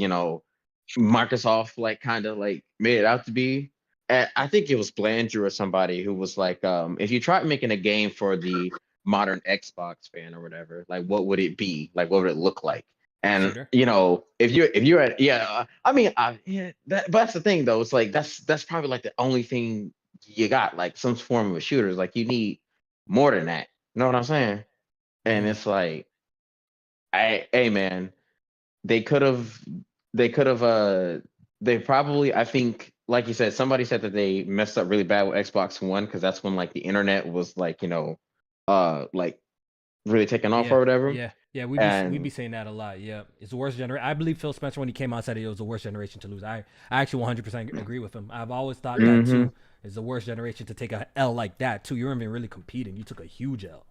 Microsoft like kind of like made it out to be. I think it was Blandrew or somebody who was like, if you try making a game for the modern Xbox fan or whatever, like what would it be? Like, what would it look like? And if you're at, but that's the thing though. It's like, that's probably like the only thing you got, like some form of a shooter. Like you need more than that. You know what I'm saying? And it's like, hey man, they probably, I think, like you said, somebody said that they messed up really bad with Xbox One because that's when like the internet was like, like really taking off or whatever. Yeah, we'd be saying that a lot. Yeah, it's the worst generation. I believe Phil Spencer when he came out said it was the worst generation to lose. I actually 100% agree with him. I've always thought that too. it's the worst generation to take a L like that too. You weren't even really competing. You took a huge L.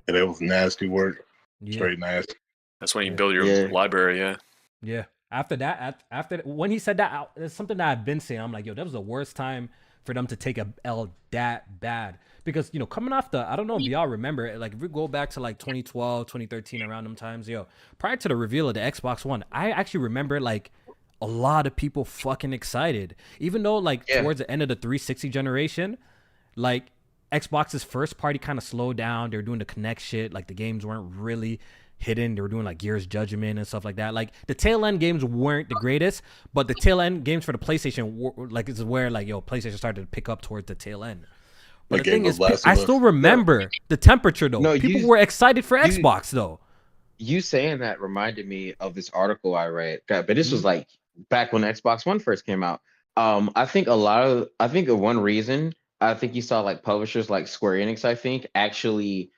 And it was nasty work. Yeah. Straight nasty. That's when you build your library, yeah. Yeah. After that, after when he said that, it's something that I've been saying. I'm like, yo, that was the worst time for them to take a L that bad. Because, you know, coming off I don't know if y'all remember it, like if we go back to like 2012, 2013, around them times, yo, prior to the reveal of the Xbox One, I actually remember like a lot of people fucking excited. Even though like towards the end of the 360 generation, like Xbox's first party kind of slowed down. They were doing the Kinect shit. Like the games weren't really hidden. They were doing like Gears Judgment and stuff like that. Like the tail end games weren't the greatest, but the tail end games for the PlayStation were, like, this is where like, yo, PlayStation started to pick up towards the tail end. But the thing is, I still remember the temperature though. No, people were excited for Xbox though. You saying that reminded me of this article I read, but this was like back when Xbox One first came out. I think one reason I think you saw like publishers like Square Enix, I think, actually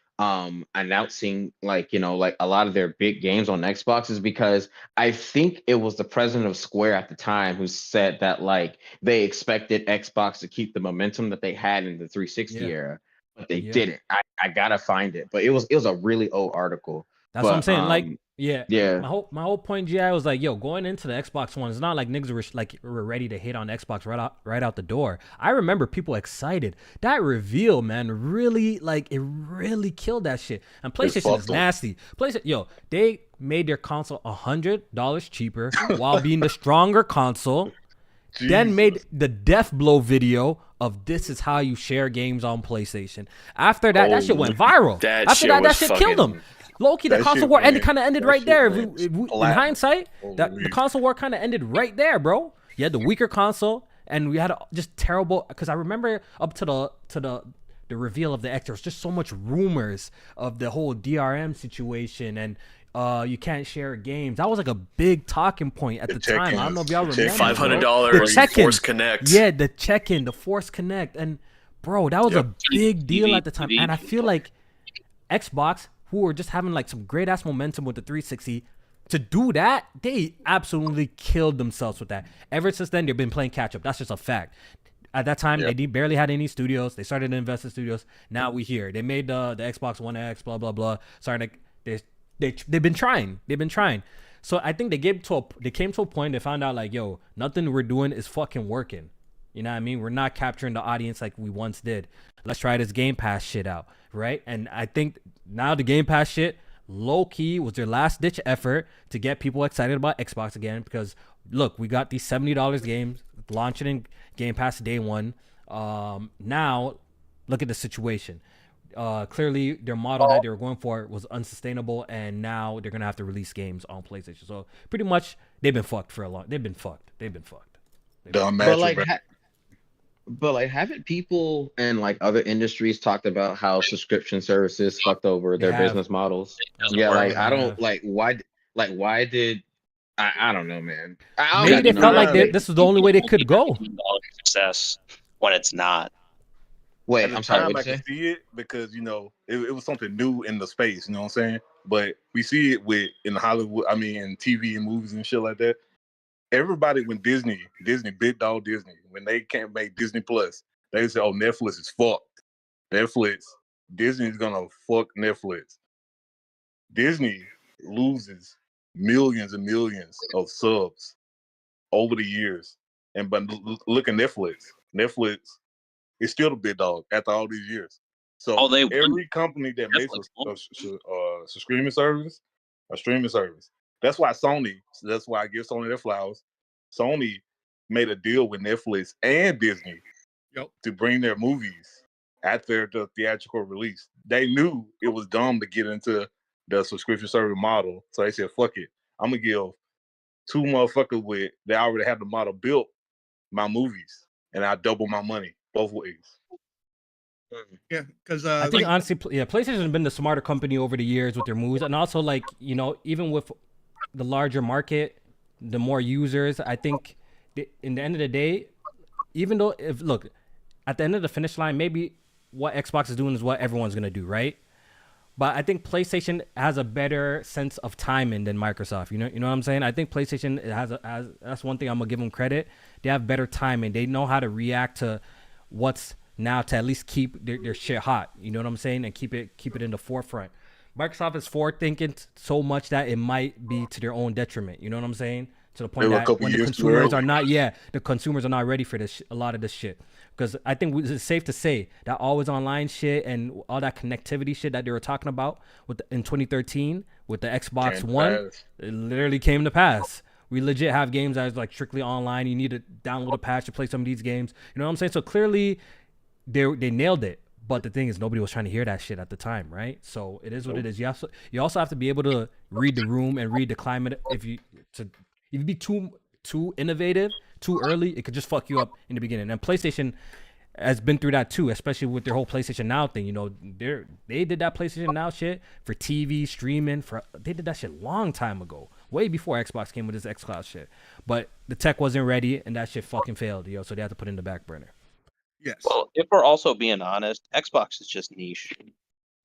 announcing like, you know, like a lot of their big games on Xbox is because I think it was the president of Square at the time who said that like they expected Xbox to keep the momentum that they had in the 360 era, but they didn't. I gotta find it, but it was a really old artitle. That's what I'm saying. Like, yeah. My whole point, GI, was like, yo, going into the Xbox One, it's not like niggas were ready to hit on Xbox right out the door. I remember people excited. That reveal, man, really killed that shit. And PlayStation is nasty. PlayStation, they made their console $100 cheaper while being the stronger console. Jesus. Then made the death blow video of this is how you share games on PlayStation. After that, that shit went viral. After that shit killed them. Low-key, the console war kind of ended right there. In hindsight, the console war kind of ended right there, bro. You had the weaker console, and we had just terrible. Because I remember up to the reveal of the X, there was just so much rumors of the whole DRM situation, and you can't share games. That was like a big talking point at the time. I don't know if y'all remember. $500 Force Connect. Yeah, the check-in, the Force Connect, and bro, that was a big deal at the time. And I feel like Xbox, who were just having like some great ass momentum with the 360, to do that, they absolutely killed themselves with that. Ever since then, they've been playing catch up. That's just a fact. At that time, they barely had any studios. They started to invest in studios. Now we here. They made the Xbox One X, blah blah blah. They've been trying. So I think they came to a point. They found out like, yo, nothing we're doing is fucking working. You know what I mean? We're not capturing the audience like we once did. Let's try this Game Pass shit out, right? And I think now the Game Pass shit, low-key, was their last-ditch effort to get people excited about Xbox again. Because, look, we got these $70 games launching in Game Pass day one. Now, look at the situation. Clearly, their model that they were going for was unsustainable, and now they're going to have to release games on PlayStation. So, pretty much, they've been fucked for a long... They've been fucked. But like, haven't people in like other industries talked about how subscription services fucked over their business models? Like I don't like why did I don't know, man. Maybe they felt like this was the only way they could go. Success when it's not. Wait, I'm sorry. I can see it because it was something new in the space. You know what I'm saying? But we see it in Hollywood. I mean, in TV and movies and shit like that. Everybody, when Disney, big dog Disney, when they can't make Disney Plus, they say, "Oh, Netflix is fucked." Disney's gonna fuck Netflix. Disney loses millions and millions of subs over the years, but look at Netflix. Netflix is still the big dog after all these years. So every company that makes a streaming service, That's why I give Sony their flowers. Sony made a deal with Netflix and Disney to bring their movies after the theatrical release. They knew it was dumb to get into the subscription service model. So they said, fuck it. I'm going to give two motherfuckers they already have the model built my movies, and I double my money both ways. Yeah, because I think honestly, PlayStation has been the smarter company over the years with their movies, and also even with the larger market, the more users, I think in the end of the day, even though at the end of the finish line, maybe what Xbox is doing is what everyone's gonna do, right? But I think PlayStation has a better sense of timing than Microsoft. You know what I'm saying? I think PlayStation has that's one thing I'm gonna give them credit. They have better timing. They know how to react to what's now to at least keep their shit hot. You know what I'm saying? And keep it in the forefront. Microsoft is forward thinking so much that it might be to their own detriment. You know what I'm saying? To the point that when the consumers are not, the consumers are not ready for this, a lot of this shit. Because I think it's safe to say that always online shit and all that connectivity shit that they were talking about in 2013 with the Xbox One, it literally came to pass. We legit have games that is like strictly online. You need to download a patch to play some of these games. You know what I'm saying? So clearly, they nailed it. But the thing is, nobody was trying to hear that shit at the time, right? So it is what it is. You also have to be able to read the room and read the climate. If you be too innovative too early, it could just fuck you up in the beginning. And PlayStation has been through that too, especially with their whole PlayStation Now thing. You know, they did that PlayStation Now shit for TV streaming. They did that shit long time ago, way before Xbox came with this xCloud shit. But the tech wasn't ready, and that shit fucking failed, yo. So they had to put it in the back burner. Yes. Well, if we're also being honest, Xbox is just niche.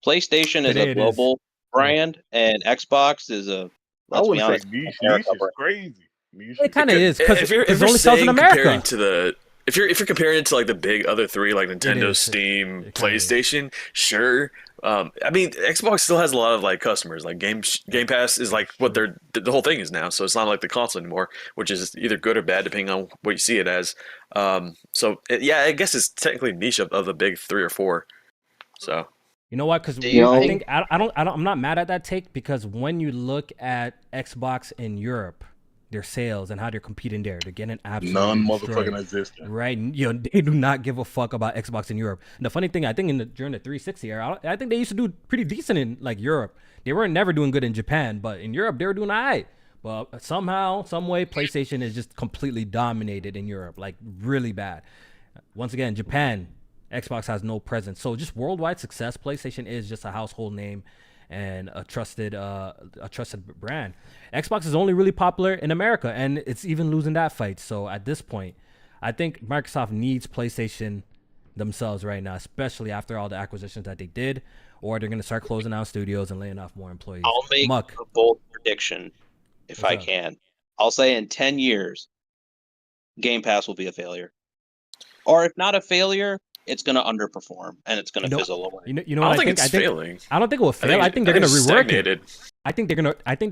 PlayStation is a global brand, and Xbox is a. I wouldn't say niche. Niche is crazy. It kind of is because if you're only sells in America. Comparing to the if you're comparing it to like the big other three like Nintendo, Steam, PlayStation, sure. I mean, Xbox still has a lot of like customers. Like Game Pass is like what the whole thing is now. So it's not like the console anymore, which is either good or bad depending on what you see it as. I guess it's technically niche of the big 3 or 4. So. You know what? Because I think I'm not mad at that take because when you look at Xbox in Europe, their sales and how they're competing there, they're getting absolutely motherfucking existent. Right? You know, they do not give a fuck about Xbox in Europe. And the funny thing, I think during the 360 era, I think they used to do pretty decent in like Europe. They were never doing good in Japan, but in Europe they were doing all right. But somehow, some way, PlayStation is just completely dominated in Europe, like really bad. Once again, Japan, Xbox has no presence. So just worldwide success, PlayStation is just a household name and a trusted brand. Xbox is only really popular in America, and it's even losing that fight. So at this point, I think Microsoft needs PlayStation themselves right now, especially after all the acquisitions that they did, or they're going to start closing down studios and laying off more employees. I'll make a bold prediction if I can. I'll say in 10 years, Game Pass will be a failure. Or if not a failure, it's going to underperform and it's going to fizzle away. You know what I think it's failing. I don't think it will fail. I think they're going to rework it. I think they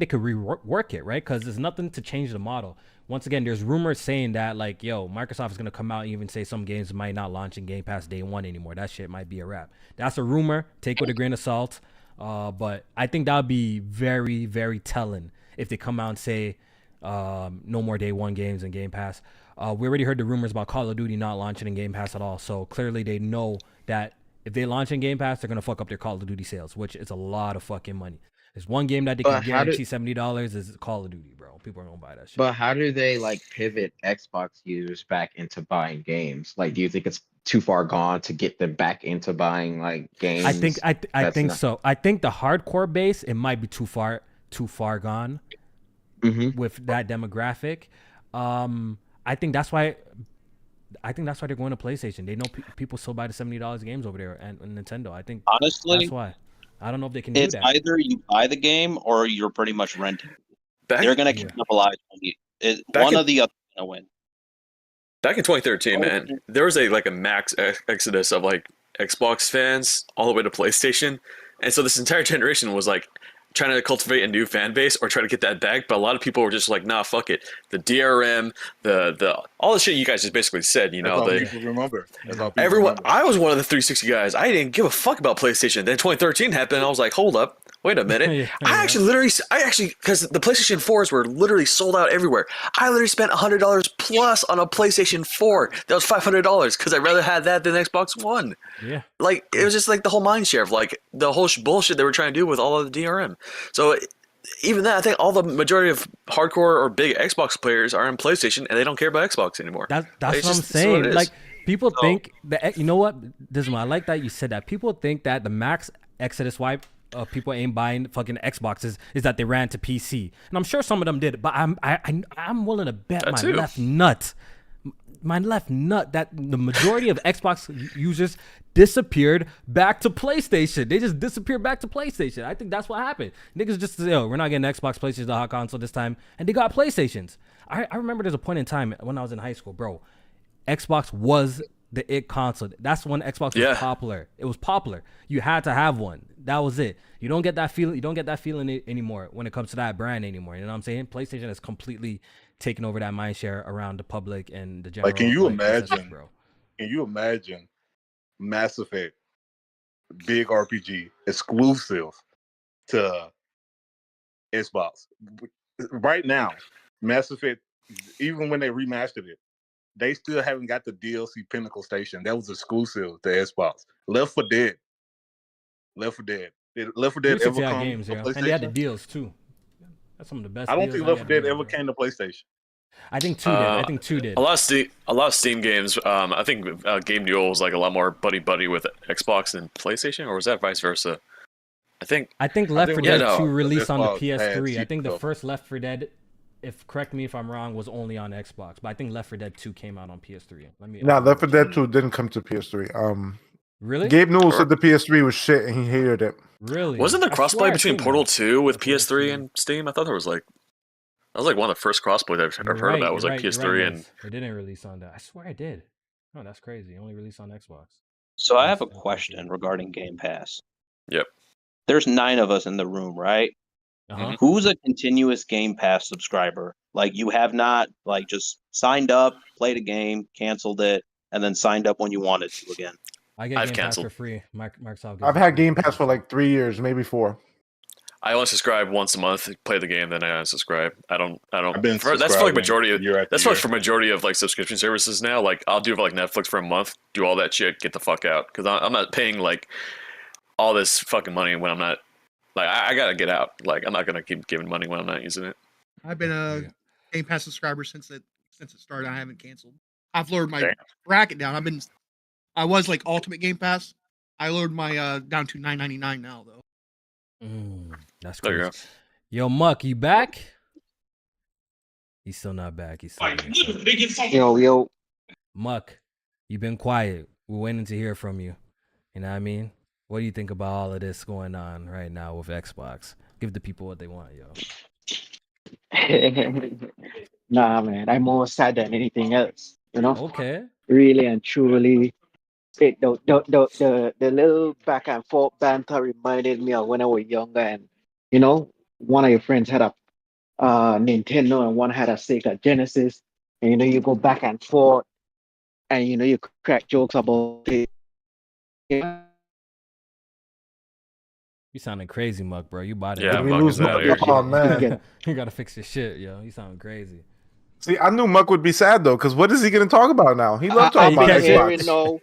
could rework it, right? Because there's nothing to change the model. Once again, there's rumors saying that like, Microsoft is going to come out and even say some games might not launch in Game Pass day 1 anymore. That shit might be a wrap. That's a rumor. Take it with a grain of salt. But I think that would be very, very telling if they come out and say no more day 1 games in Game Pass. We already heard the rumors about Call of Duty not launching in Game Pass at all. So clearly they know that if they launch in Game Pass, they're going to fuck up their Call of Duty sales, which is a lot of fucking money. There's one game that they can guarantee $70 is Call of Duty, bro. People are going to buy that shit. But how do they like pivot Xbox users back into buying games? Like, do you think it's too far gone to get them back into buying like games? I think so. I think the hardcore base, it might be too far gone with that demographic. I think that's why they're going to PlayStation. They know people still buy the $70 games over there and Nintendo. I think honestly, that's why. I don't know if they can do that. It's either you buy the game or you're pretty much renting. They're going to cannibalize one of the other going to win. Back in 2013, man, there was a max exodus of like Xbox fans all the way to PlayStation, and so this entire generation was like trying to cultivate a new fan base or try to get that back, but a lot of people were just like, nah, fuck it. The DRM, the all the shit you guys just basically said, That's all people remember. Everyone, I was one of the 360 guys. I didn't give a fuck about PlayStation. Then 2013 happened, and I was like, hold up. Wait a minute. I actually, because the PlayStation 4s were literally sold out everywhere. I literally spent $100 plus on a PlayStation 4. That was $500 because I'd rather have that than Xbox One. Yeah. Like, it was just like the whole mind share of like the whole bullshit they were trying to do with all of the DRM. So even that, I think all the majority of hardcore or big Xbox players are in PlayStation and they don't care about Xbox anymore. That's what I'm saying. Like, people think that, you know what? I like that you said that. People think that the max exodus wipe people ain't buying fucking Xboxes is that they ran to PC, and I'm sure some of them did. But I'm willing to bet my left nut that the majority of Xbox users disappeared back to PlayStation. They just disappeared back to PlayStation. I think that's what happened. Niggas just said, we're not getting Xbox, PlayStation, the hot console this time, and they got PlayStations. I remember there's a point in time when I was in high school, bro. Xbox was the it console. That's when Xbox Yeah. was popular. It was popular. You had to have one. That was it. You don't get that feeling. You don't get that feeling anymore when it comes to that brand anymore. You know what I'm saying? PlayStation has completely taken over that mindshare around the public and the general. Like, can you consensus, imagine? bro? Can you imagine Mass Effect, big RPG, exclusive to Xbox? Right now, Mass Effect, even when they remastered it, they still haven't got the DLC Pinnacle Station. That was exclusive to Xbox. Left 4 Dead. Left 4 Dead. Did Left 4 Dead ever 360 had come games, to yeah, and they had the PlayStation? deals too. That's some of the best. I don't deals think that Left they 4 had Dead the ever deals, bro. came to PlayStation. I think 2 did. I think 2 did. A lot of Steam games. I think Game Duel was like a lot more buddy with Xbox than PlayStation, or was that vice versa? I think Left 4 Dead no. 2 released on the Xbox had PS3. I think the stuff. first Left 4 Dead, correct me if I'm wrong, was only on Xbox. But I think Left 4 Dead 2 came out on PS3. Nah, Left 4 Dead 2 didn't come to PS3. Really? Gabe Newell said the PS3 was shit and he hated it. Really? Wasn't there I swear crossplay I between seen Portal that. 2 with That's what I PS3 seen. and Steam? I thought there was like that was like one of the first crossplays I've You're heard right, about. Was you're like right, PS3 you're right, and Liz. It didn't release on that. I swear I did. Oh, that's crazy. It only released on Xbox. So I have a That's question regarding Game Pass. Yep. There's 9 of us in the room, right? Uh-huh. Who's a continuous Game Pass subscriber? Like you have not like just signed up, played a game, canceled it, and then signed up when you wanted to again. I get I've Game canceled. Pass for free. Microsoft gives I've it had free. Game Pass for like 3 years, maybe 4. I only subscribe once a month, play the game, then I unsubscribe. I don't. I've been That's for like subscribing majority of year after that's year. for majority of like subscription services now. Like I'll do like Netflix for a month, do all that shit, get the fuck out because I'm not paying like all this fucking money when I'm not. Like I gotta get out. Like I'm not gonna keep giving money when I'm not using it. I've been a Yeah. Game Pass subscriber since it started. I haven't canceled. I've lowered my Damn. bracket down. I was like Ultimate Game Pass. I lowered my down to $9.99 now though. That's There you crazy. Yo, Muck, you back? He's still not back. He's still Yo, Muck, you've been quiet. We're waiting to hear from you. You know what I mean? What do you think about all of this going on right now with Xbox? Give the people what they want, yo. nah, man, I'm more sad than anything else. You know, Okay. really and truly, the little back and forth banter reminded me of when I was younger, and you know, one of your friends had a Nintendo and one had a Sega Genesis, and you know, you go back and forth, and you know, you crack jokes about it. Yeah. You sounding crazy, Muck, bro. You bought it. Yeah, Did we Muck lose is out Muck? here. Oh man. Again. You gotta fix your shit, yo. You sound crazy. See, I knew Muck would be sad though, because what is he going to talk about now? He loved talking I've about been hearing Xbox. no.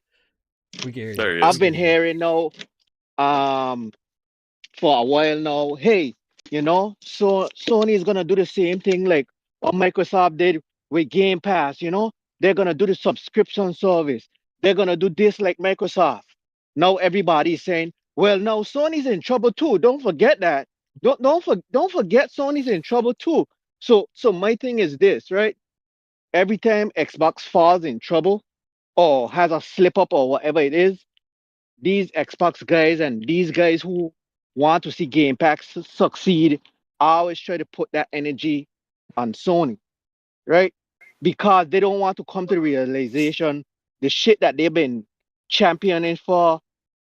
We can hear you. There he is. I've been hearing no. For a while now. Hey, you know, so Sony is gonna do the same thing like what Microsoft did with Game Pass. You know, they're gonna do the subscription service. They're gonna do this like Microsoft. Now everybody's saying, well, now Sony's in trouble too. Don't forget that. Don't forget Sony's in trouble too. So my thing is this, right? Every time Xbox falls in trouble or has a slip up or whatever it is, these Xbox guys and these guys who want to see Game Pass succeed, I always try to put that energy on Sony, right? Because they don't want to come to the realization the shit that they've been championing for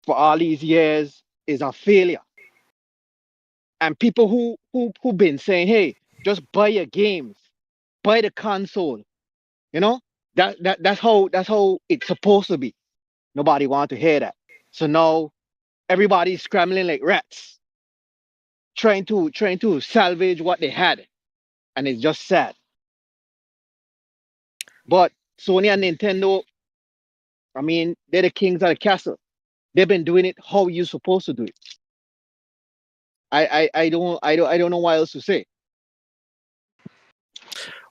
all these years is a failure. And people who been saying, hey, just buy your games, buy the console, you know, that's how it's supposed to be. Nobody want to hear that. So now everybody's scrambling like rats, trying to salvage what they had, and it's just sad. But Sony and Nintendo, I mean, they're the kings of the castle. They've been doing it how you're supposed to do it. I don't know what else to say.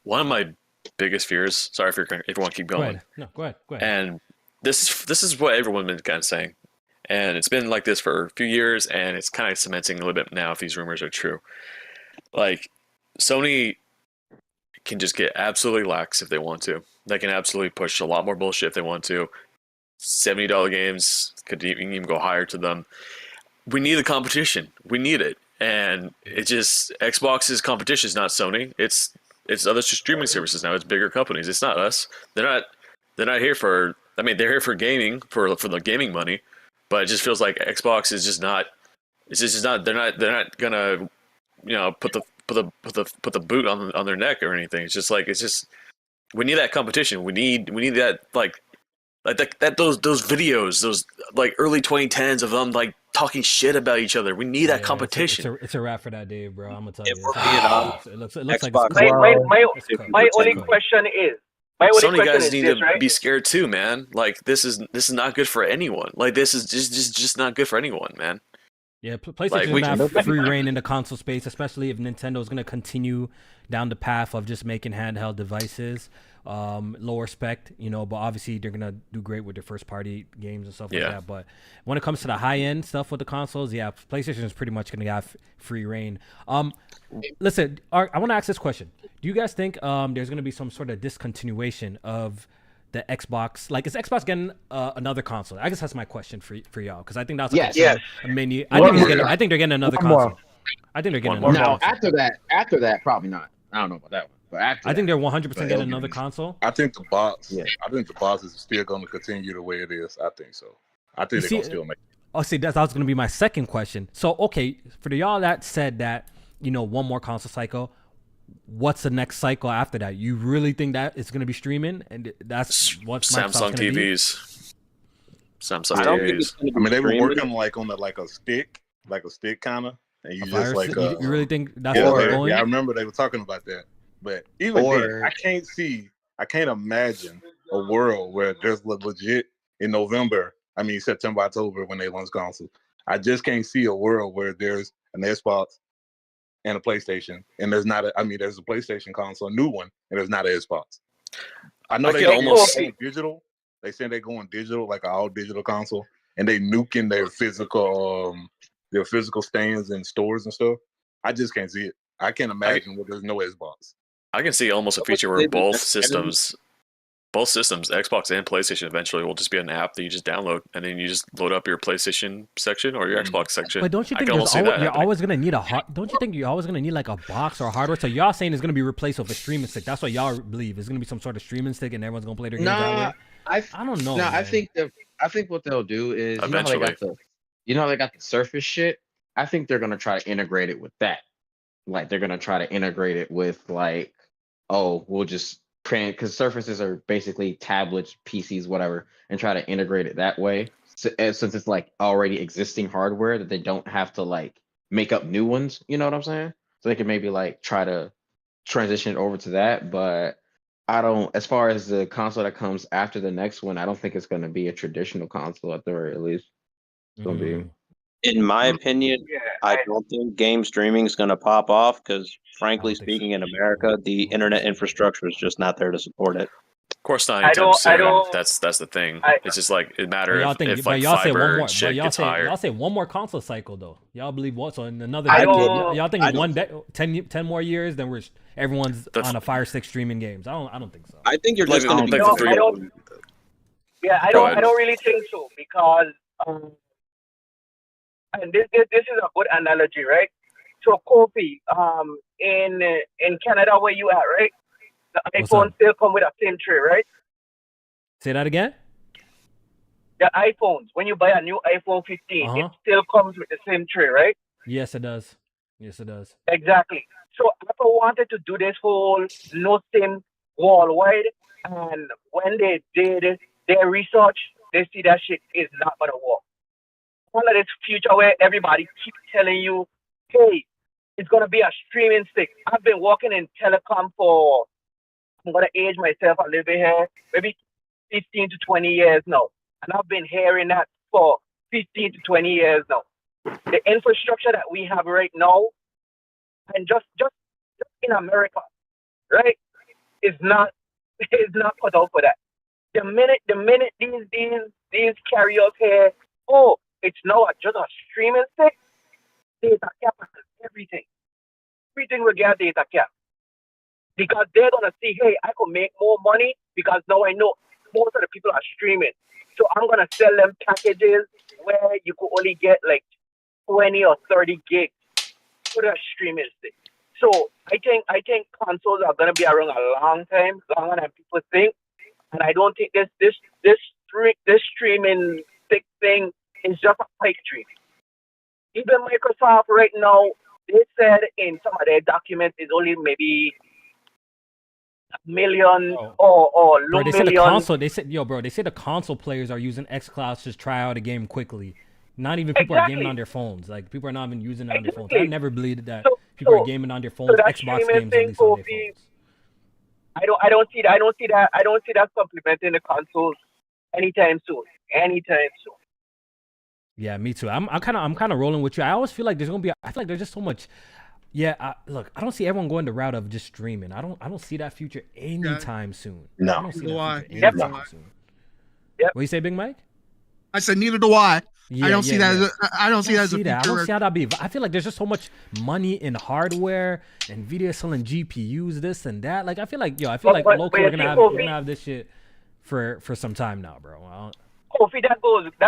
One of my biggest fears. Sorry if you want to keep Go going. ahead. No, go ahead. Go ahead. And this is what everyone's been kind of saying, and it's been like this for a few years, and it's kind of cementing a little bit now if these rumors are true. Like Sony can just get absolutely lax if they want to. They can absolutely push a lot more bullshit if they want to. $70 games could even go higher to them. We need the competition. We need it, and it just Xbox's competition is not Sony. It's other streaming services now. It's bigger companies. It's not us. They're not here for I mean, they're here for gaming, for the gaming money, but it just feels like Xbox is just not. It's just not. They're not gonna, put the boot on their neck or anything. It's just we need that competition. We need that that those videos, those like early 2010s of them like talking shit about each other. We need that competition. It's a wrap for that day, bro. I'm gonna tell If you. we're being honest, It looks like Xbox. it's cooked. It's If cooked. you My It's only cooked. question is, Sony guys is need this, to right? be scared too, man. Like this is not good for anyone. Like this is just not good for anyone, man. Yeah, PlayStation Like, is we gonna can- have free reign in the console space, especially if Nintendo is gonna continue down the path of just making handheld devices, lower spec, but obviously they're gonna do great with their first party games and stuff like Yeah. that. But when it comes to the high end stuff with the consoles, yeah, PlayStation is pretty much gonna have free reign. Listen, I want to ask this question: do you guys think there's gonna be some sort of discontinuation of the Xbox? Like, is Xbox getting another console? I guess that's my question for y'all, because I think that's Yes. a mini. One more. I think they're getting another One more. console. I think they're getting One another more. Now console. after that, probably not. I don't know about that one, but after I think that, they're 100% But getting it'll another be- console. I think the box. Yeah. I think the box is still going to continue the way it is. I think so. I think You they're see- going to still make. Oh, see, that was going to be my second question. So, okay, for the y'all that said that, one more console cycle, what's the next cycle after that? You really think that it's going to be streaming, and that's what Microsoft's Samsung gonna be? TVs. Samsung I don't think it's TVs. going to I be mean, they were streaming. working like on a stick kind of, and you A just Fire like Stick? You really think that's yeah, where we're going? yeah, I remember they were talking about that. But even then, Or- I can't imagine a world where there's legit in November. I mean September, October when they launch console. I just can't see a world where there's an Xbox and a PlayStation, and there's not. There's a PlayStation console, a new one, and there's not an Xbox. I know I they can almost- going digital. They say they're going digital, like an all digital console, and they nuking their physical stands in stores and stuff. I just can't see it. I can't imagine where there's no Xbox. I can see almost a What feature would where they do? both That's systems, Xbox and PlayStation, eventually will just be an app that you just download, and then you just load up your PlayStation section or your Xbox section. But don't you I think can almost see that you're happening. always gonna need don't you think you're always gonna need like a box or hardware? So y'all saying it's gonna be replaced with a streaming stick? That's what y'all believe. It's gonna be some sort of streaming stick, and everyone's gonna play their games that Nah, way. I don't know. No, I man. think what they'll do is Eventually. you know how they got the Surface shit. I think they're gonna try to integrate it with that. Like they're gonna try to integrate it with like, oh, we'll just print because Surfaces are basically tablets, PCs, whatever, and try to integrate it that way. So, since it's like already existing hardware that they don't have to like make up new ones. You know what I'm saying? So they can maybe like try to transition it over to that, but. I don't. As far as the console that comes after the next one, I don't think it's going to be a traditional console at the very least. It's going to be. In my opinion, Yeah, I don't think game streaming is going to pop off because, frankly don't think speaking, so. in America, the internet infrastructure is just not there to support it. Of course, not I anytime don't- I soon. don't- That's the thing. I- It's just like it But matters y'all if, think, if but like y'all say fiber one more. and But shit y'all gets say higher. y'all say one more console cycle though. Y'all believe what? So in another I decade, don't- y'all think I in don't 10 more years, then everyone's The- on a Fire Stick streaming games. I don't think so. I think you're Like, just I going don't to think be. the I don't. Yeah, I Go don't. ahead. I don't really think so because, and this is a good analogy, right? So Kofi, in Canada where you at, right? The What's iPhone up? still come with a SIM tray, right? Say that again. The iPhones, when you buy a new iPhone 15, Uh-huh. it still comes with the SIM tray, right? Yes, it does. Yes, it does. Exactly. So Apple wanted to do this whole no SIM worldwide, and when they did their research, they see that shit is not gonna work. All of this future where everybody keeps telling you, hey, it's gonna be a streaming stick. I've been working in telecom for, I'm gonna age myself a little bit here, maybe 15 to 20 years now. And I've been hearing that for 15 to 20 years now. The infrastructure that we have right now, and just in America, right, is not cut out for that. The minute these carriers here, oh, it's now just a streaming stick, data cap and everything. Everything will get data cap. Because they're gonna see, hey, I could make more money because now I know most of the people are streaming. So I'm gonna sell them packages where you could only get like 20 or 30 gigs for a streaming stick. So I think consoles are gonna be around a long time, longer than people think. And I don't think this this streaming thing is just a pipe dream. Even Microsoft right now, they said in some of their documents it's only maybe a million or low Bro, they said the million. console. They said, yo, bro, they said the console players are using xCloud to just try out a game quickly. Not even people are gaming on their phones. Like people are not even using it on their phones. I never believed that people are gaming on their phones. that Xbox streaming games at thing, least on their Kofi, phones. I don't see that. I don't see that supplementing the consoles anytime soon. Anytime soon. Yeah, me too. I'm kind of rolling with you. I always feel like there's gonna be. I feel like there's just so much. Yeah, look, I don't see everyone going the route of just streaming. I don't see that future anytime soon. No. I don't see that future Yep. anytime soon. Yep. What you say, Big Mike? I said neither do I. Yeah, I don't see that. I don't see that as a I don't future. see how that be. I feel like there's just so much money in hardware and Nvidia selling GPUs, this and that. Like I feel like local we're gonna have this shit for some time now, bro. Kofi, that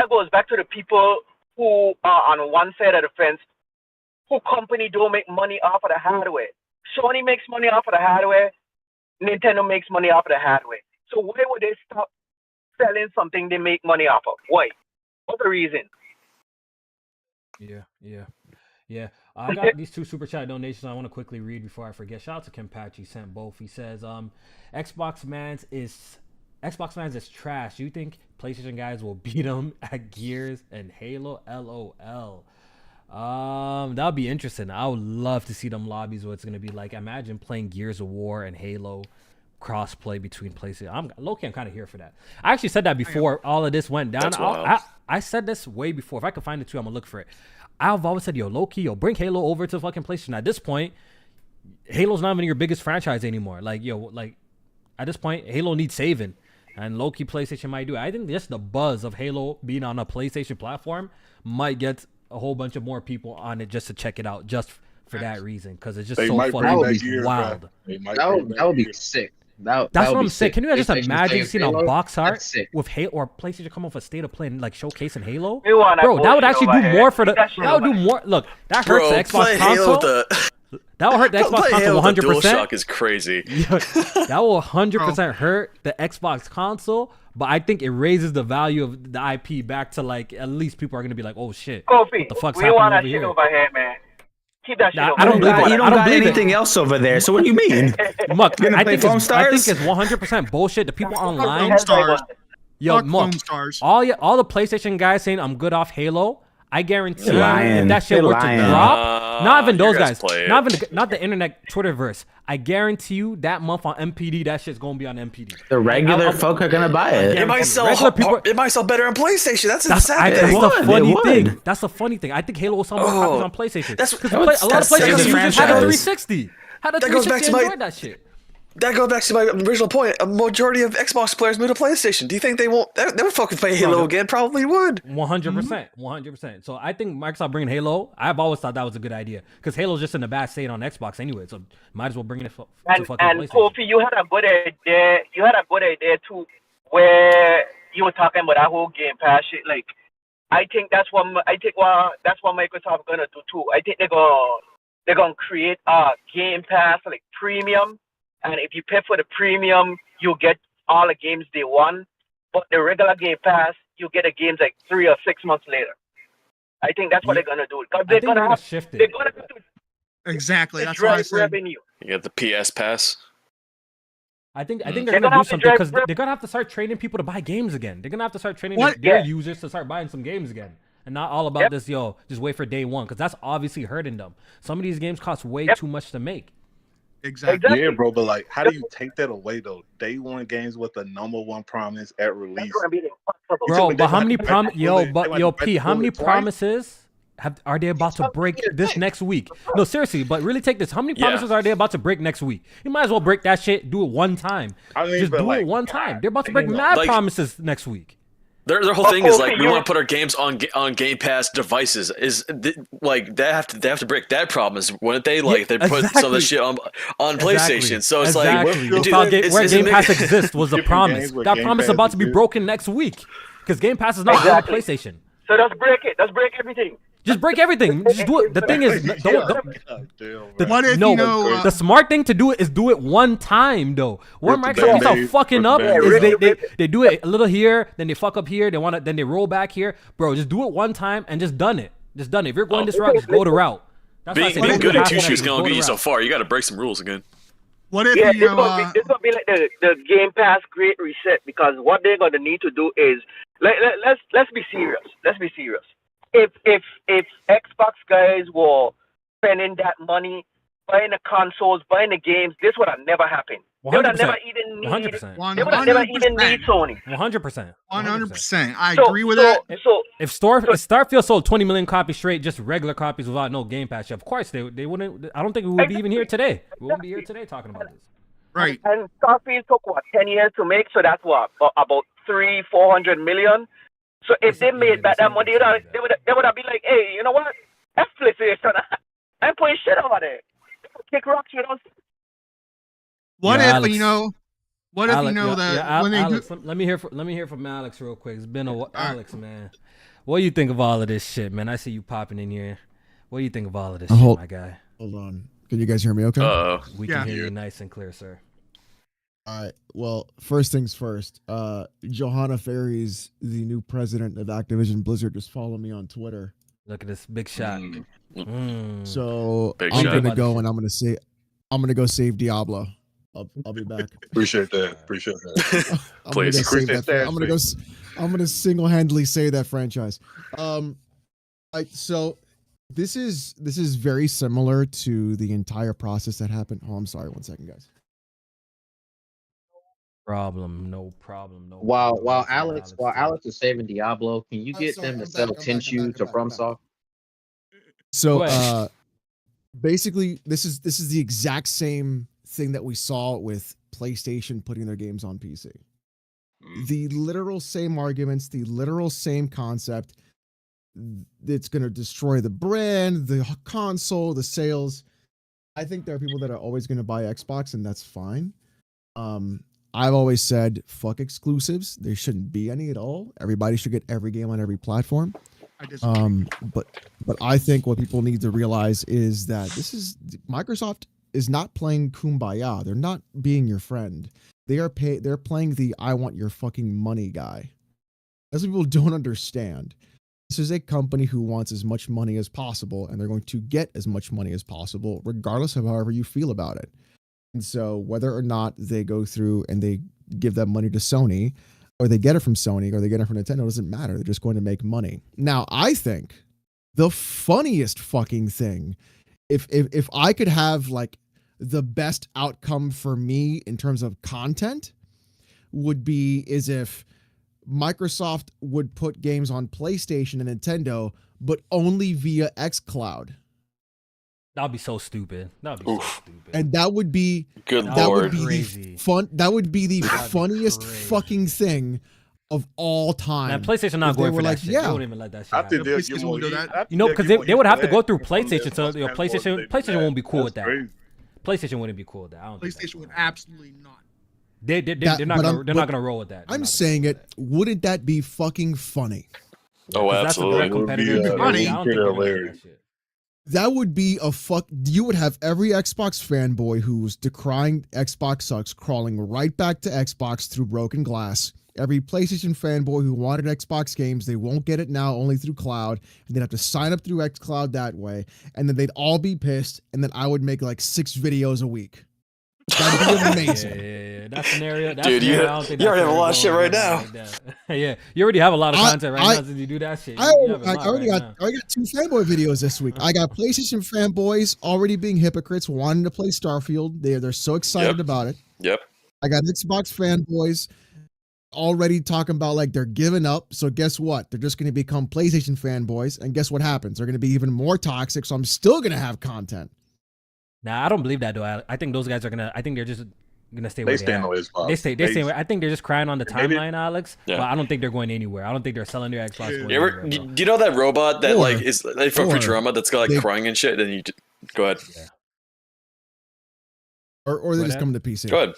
goes back to the people who are on one side of the fence, who company don't make money off of the hardware. Sony makes money off of the hardware. Nintendo makes money off of the hardware. So why would they stop selling something they make money off of? Why? What's the reason? Yeah. I got these 2 super chat donations I want to quickly read before I forget. Shout out to Kim Patchy, sent both. He says, Xbox Mans is trash. You think PlayStation guys will beat them at Gears and Halo? LOL. That would be interesting. I would love to see them lobbies what it's gonna be like. Imagine playing Gears of War and Halo cross-play between PlayStation. I'm kind of here for that. I actually said that before all of this went down. I said this way before. If I could find it too, I'm gonna look for it. I've always said, yo, low-key, bring Halo over to fucking PlayStation. At this point, Halo's not even your biggest franchise anymore. Like, at this point, Halo needs saving. And low-key PlayStation might do it. I think just the buzz of Halo being on a PlayStation platform might get a whole bunch of more people on it just to check it out, just for that reason. Because it's just so fucking wild. That would be sick. That's what I'm saying. Can you just imagine seeing a box art with Halo or PlayStation come off a state of play and like showcasing Halo? Bro, that would actually do more for the. That would do more. Look, that hurts the Xbox console. That will hurt the Xbox console 100%. DualShock is crazy. That will 100% hurt the Xbox console, but I think it raises the value of the IP back to like at least people are gonna be like, oh shit, Kofi, what the fuck's we happening want that over shit here? over here, man. Keep that shit over I don't here. believe You don't don't got believe anything else over there. So what do you mean? Muck, Gonna I play think Foam it's 100% Stars? bullshit. The people online, Foam Stars. yo, Fuck Muck, Foam Stars. all the PlayStation guys saying I'm good off Halo. I guarantee you, if that shit They're were to lying. drop, not even those you guys guys, play it. not the internet Twitterverse. I guarantee you that month on MPD, that shit's gonna be on MPD. The regular folk are gonna buy it. It might sell. Regular people- It might sell better on PlayStation. That's That's sad. the would, funny it thing. would. That's the funny thing. I think Halo will sell more copies on PlayStation. That's- because that a lot of that saves PlayStation the users had a franchise. 360. Had a That goes back 360 to my- enjoyed that shit. That goes back to my original point. A majority of Xbox players move to PlayStation. Do you think they won't? They would fucking play Halo again. Probably would. 100%. 100%. So I think Microsoft bringing Halo, I've always thought that was a good idea because Halo's just in a bad state on Xbox anyway. So might as well bring it to fucking And PlayStation. Kofi, you had a good idea. You had a good idea too, where you were talking about that whole Game Pass shit. Like, I think that's what Microsoft gonna do too. I think they're gonna create a Game Pass like premium, and if you pay for the premium, you'll get all the games day one. But the regular Game Pass, you get the games like 3 or 6 months later. I think that's what they're gonna do. Because they're gonna have shift it. they're gonna have to Exactly. That's what I drive said. revenue. You get the PS Pass. I think they're They're gonna gonna do have to something drive because rep- they're gonna have to start training people to buy games again. They're gonna have to start training What? their Yeah. users to start buying some games again, and not all about this. Just wait for day one because that's obviously hurting them. Some of these games cost way too much to make. Exactly. Yeah, bro, but like, how do you take that away though? Day one games with the #1 promise at release. That's gonna be impossible. Bro, They but how might many bite prom? the Yo, bullet. They but might yo, bite P, the how many bullet twice. promises are they about to break this next week? No, seriously, but really take this. How many promises are they about to break next week? You might as well break that shit. Do it one time. I mean, Just but do like, it one time. They're about to break mad Like- promises next week. Their whole thing is like Kofi, we you're- want to put our games on Game Pass devices. Like they have to break that promise, wouldn't they? Like they put some of the exactly. shit on PlayStation. So it's exactly. like It's how where it's Game Pass amazing. exists was a Different promise. games where That Game promise is Pass about to be exists. broken next week because Game Pass is not Exactly. on PlayStation. So let's break it. Let's break everything. Just break everything. Just do it. The thing is, don't. God damn, The, bro. What if, no, you know, the smart thing to do it is do it one time though. Where Rip the Microsoft keeps on Band-Aid, fucking rip up the is Band-Aid. they do it a little here, then they fuck up here, then they roll back here. Bro, just do it one time and just done it. Just done it. If you're going this route, just go the route. That's why I Being, said being don't good do at half two and shoes half, can just only go get the you so route. far. You got to break some rules again. what if, Yeah, you know, this gonna be like the Game Pass Great Reset, because what they're gonna need to do is let's be serious. Let's be serious. If Xbox guys were spending that money buying the consoles, buying the games, this would have never happened. They would have never even need. 100%. They would have never even need Sony. 100%. 100%. I So- agree with so- that. So If Starfield sold 20 million copies straight, just regular copies without no Game Pass, of course they wouldn't. I don't think we would be even here today. We wouldn't be here today talking about this. Right. and Starfield took what 10 years to make, so that's what about 300-400 million. So if they made back that money, they would have been like, hey, you know what? F PlayStation. I'm putting shit over there. Kick rocks, you know. What Yeah, if, Alex. you know, what if, Alex, you know, that when they Alex, do. let me hear from Alex real quick. It's been a while. Alex, man. What do you think of all of this shit, man? I see you popping in here. What do you think of all of this shit, my guy? Hold on. Can you guys hear me okay? We Yeah. can hear you nice and clear, sir. All right. Well, first things first. Johanna Ferry's the new president of Activision Blizzard. Just follow me on Twitter. Look at this big shot. So Big I'm shot. gonna go and I'm gonna go save Diablo. I'll be back. Appreciate that. Appreciate that. I'm Please. gonna go save Increase that. that I'm gonna go. I'm gonna single-handedly save that franchise. So this is very similar to the entire process that happened. Oh, I'm sorry. 1 second, guys. No problem. While problem. Alex is saving Diablo, can you get sorry, them to I'm sell back, I'm back, Tenshu I'm to back, I'm back. FromSoft? So Go ahead. basically this is the exact same thing that we saw with PlayStation putting their games on PC. The literal same arguments, the literal same concept. It's going to destroy the brand, the console, the sales. I think there are people that are always going to buy Xbox, and that's fine. I've always said fuck exclusives. There shouldn't be any at all. Everybody should get every game on every platform. I disagree. But I think what people need to realize is that Microsoft is not playing kumbaya. They're not being your friend. They're playing the I want your fucking money guy. That's what people don't understand. This is a company who wants as much money as possible, and they're going to get as much money as possible, regardless of however you feel about it. And so whether or not they go through and they give that money to Sony, or they get it from Sony, or they get it from Nintendo, doesn't matter. They're just going to make money. Now, I think the funniest fucking thing, if I could have like the best outcome for me in terms of content, is if Microsoft would put games on PlayStation and Nintendo, but only via xCloud. That'd be so stupid. That'd be so stupid. And that would be Good that lord. would be Crazy. the fun. That would be the That'd be funniest crazy. fucking thing of all time. Man, PlayStation not If they going were for that like, shit. yeah. They wouldn't even let that shit I happen. think they'll PlayStation give will more do heat. that. I think You know, they'll because give more they heat would for have to go that through from PlayStation, so the you know, fanboys PlayStation than wouldn't be cool with that. That's crazy. PlayStation wouldn't be cool with that. I don't think PlayStation would that's absolutely not. They're That- not but gonna I'm- they're but not gonna roll with that. They're I'm not gonna saying roll it. with that. Wouldn't that be fucking funny? Oh, 'Cause that's a direct absolutely. competitor. It would be, to funny. theirs. I don't think they're gonna do hilarious. that shit. That would be a fuck. You would have every Xbox fanboy who's decrying Xbox sucks crawling right back to Xbox through broken glass. Every PlayStation fanboy who wanted Xbox games, they won't get it now, only through cloud, and they'd have to sign up through xCloud that way, and then they'd all be pissed, and then I would make like 6 videos a week. That'd be amazing. Yeah. That scenario. That Dude, scenario, you- I don't think you already that's have a lot of shit going right down now. like that. Yeah, you already have a lot of I- content right I- now since you do that shit. I You have a lot already right got now. 2 fanboy videos this week. I got PlayStation fanboys already being hypocrites, wanting to play Starfield. They're so excited Yep. about it. Yep. I got Xbox fanboys already talking about like they're giving up. So guess what? They're just going to become PlayStation fanboys, and guess what happens? They're going to be even more toxic. So I'm still going to have content. Nah, I don't believe that though. I think those guys are gonna. I think they're just gonna stay They where stand at. on his spot. They stay where. I think they're just crying on the Maybe- timeline, Alex. Yeah. But I don't think they're going anywhere. I don't think they're selling their Xbox. Yeah. going You ever, anywhere, do bro. you know that robot that Or- like is like from or Futurama that's got like they- crying and shit? And you just, go ahead. Or they What just that? come to PC. Go ahead.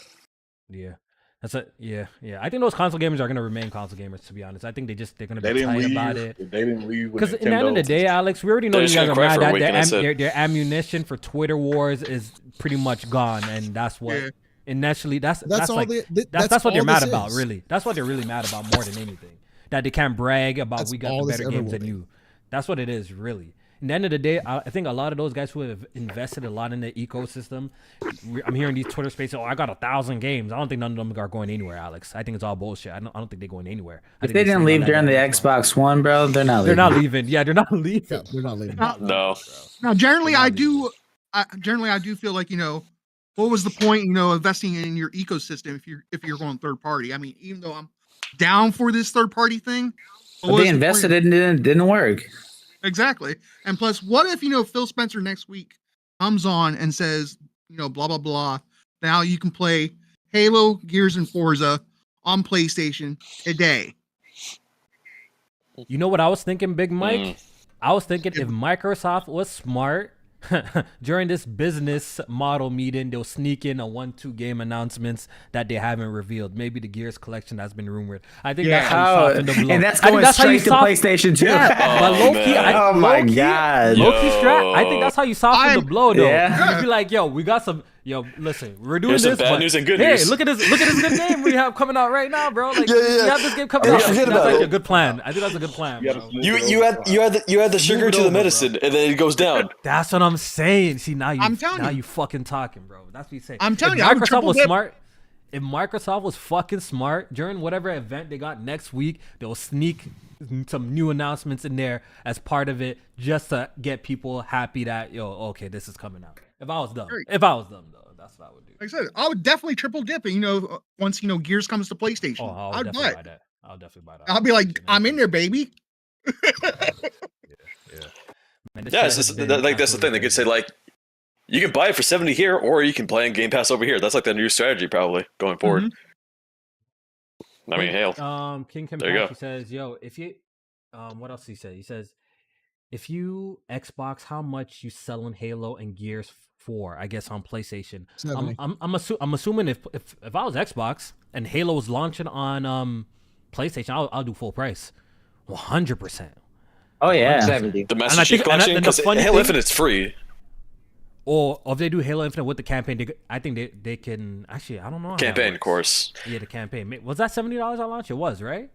Yeah. That's it. Yeah. I think those console gamers are gonna remain console gamers. To be honest, I think they're gonna They be didn't tight leave. about it. They didn't leave with Because in the end of the Nintendo. day, Alex, we already know They're you just guys gonna are cry mad for a that week, and that's it. their ammunition for Twitter wars is pretty much gone, and that's what Yeah. initially that's all like that's what they're all mad this about. is. Really, that's what they're really mad about more than anything. That they can't brag about That's we got all the this better ever games will than be. you. That's what it is, really. In the end of the day, I think a lot of those guys who have invested a lot in the ecosystem, I'm hearing these Twitter spaces, I got 1,000 games. I don't think none of them are going anywhere, Alex. I think it's all bullshit. I don't think they're going anywhere. If they didn't leave during the Xbox One, bro, they're not leaving. They're not leaving. Yeah, they're not leaving. Yeah, they're not leaving. No. Now, generally, They're I not do. Generally, I do feel like what was the point? Investing in your ecosystem if you're going third party. I mean, even though I'm down for this third party thing, But they invested it and it didn't work. Exactly. And plus, what if Phil Spencer next week comes on and says, blah blah blah. Now you can play Halo, Gears, and Forza on PlayStation today. You know what I was thinking, Big Mike? Mm. I was thinking if Microsoft was smart during this business model meeting, they'll sneak in a 1-2 game announcements that they haven't revealed. Maybe the Gears collection that's been rumored. I think that's how you soften the blow. And that's I think going how you straight to PlayStation 2. Yeah, but low key, Oh my God. low-key strat. I think that's how you soften the blow, though. Yeah. You be like, yo, we got some. Yo, listen, we're doing Here's this. some bad but news and good hey, news. look at this good game we have coming out right now, bro. Like, Yeah. we have this game coming out. Forget That's about like it. a good plan. I think that's a good plan, bro. You add the sugar it to the over, medicine, and then it goes down. That's what I'm saying. See, I'm telling you. you fucking talking, bro. That's what you say. I'm telling if you, I would Microsoft triple was dip. smart. If Microsoft was fucking smart during whatever event they got next week, they'll sneak some new announcements in there as part of it, just to get people happy that okay, this is coming out. If I was dumb, Right. though, that's what I would do. Like I said, I would definitely triple dip. Once Gears comes to PlayStation, Oh, I'll I'd definitely buy buy it. that. I'll definitely buy that. I'll be like, I'm in there, baby. Man, this Yeah, shit it's has just, been that's the thing. They could say absolutely like, you can buy it for $70 here, or you can play in Game Pass over here. That's like the new strategy probably going forward. I mean, hail. King There you go. Kenpachi says, yo, if you what else he said? He says, if you Xbox, how much you selling Halo and Gears for? I guess on PlayStation. 70. I'm assuming if I was Xbox and Halo was launching on PlayStation, I'll do full price, 100%. Oh yeah. 70. The And I Master Chief think- Collection, and the because funny Halo thing- Infinite's free. Or if they do Halo Infinite with the campaign, I think they can actually. I don't know. How that Campaign, of works. course. Yeah, the campaign. Was that $70 at launch? It was, right?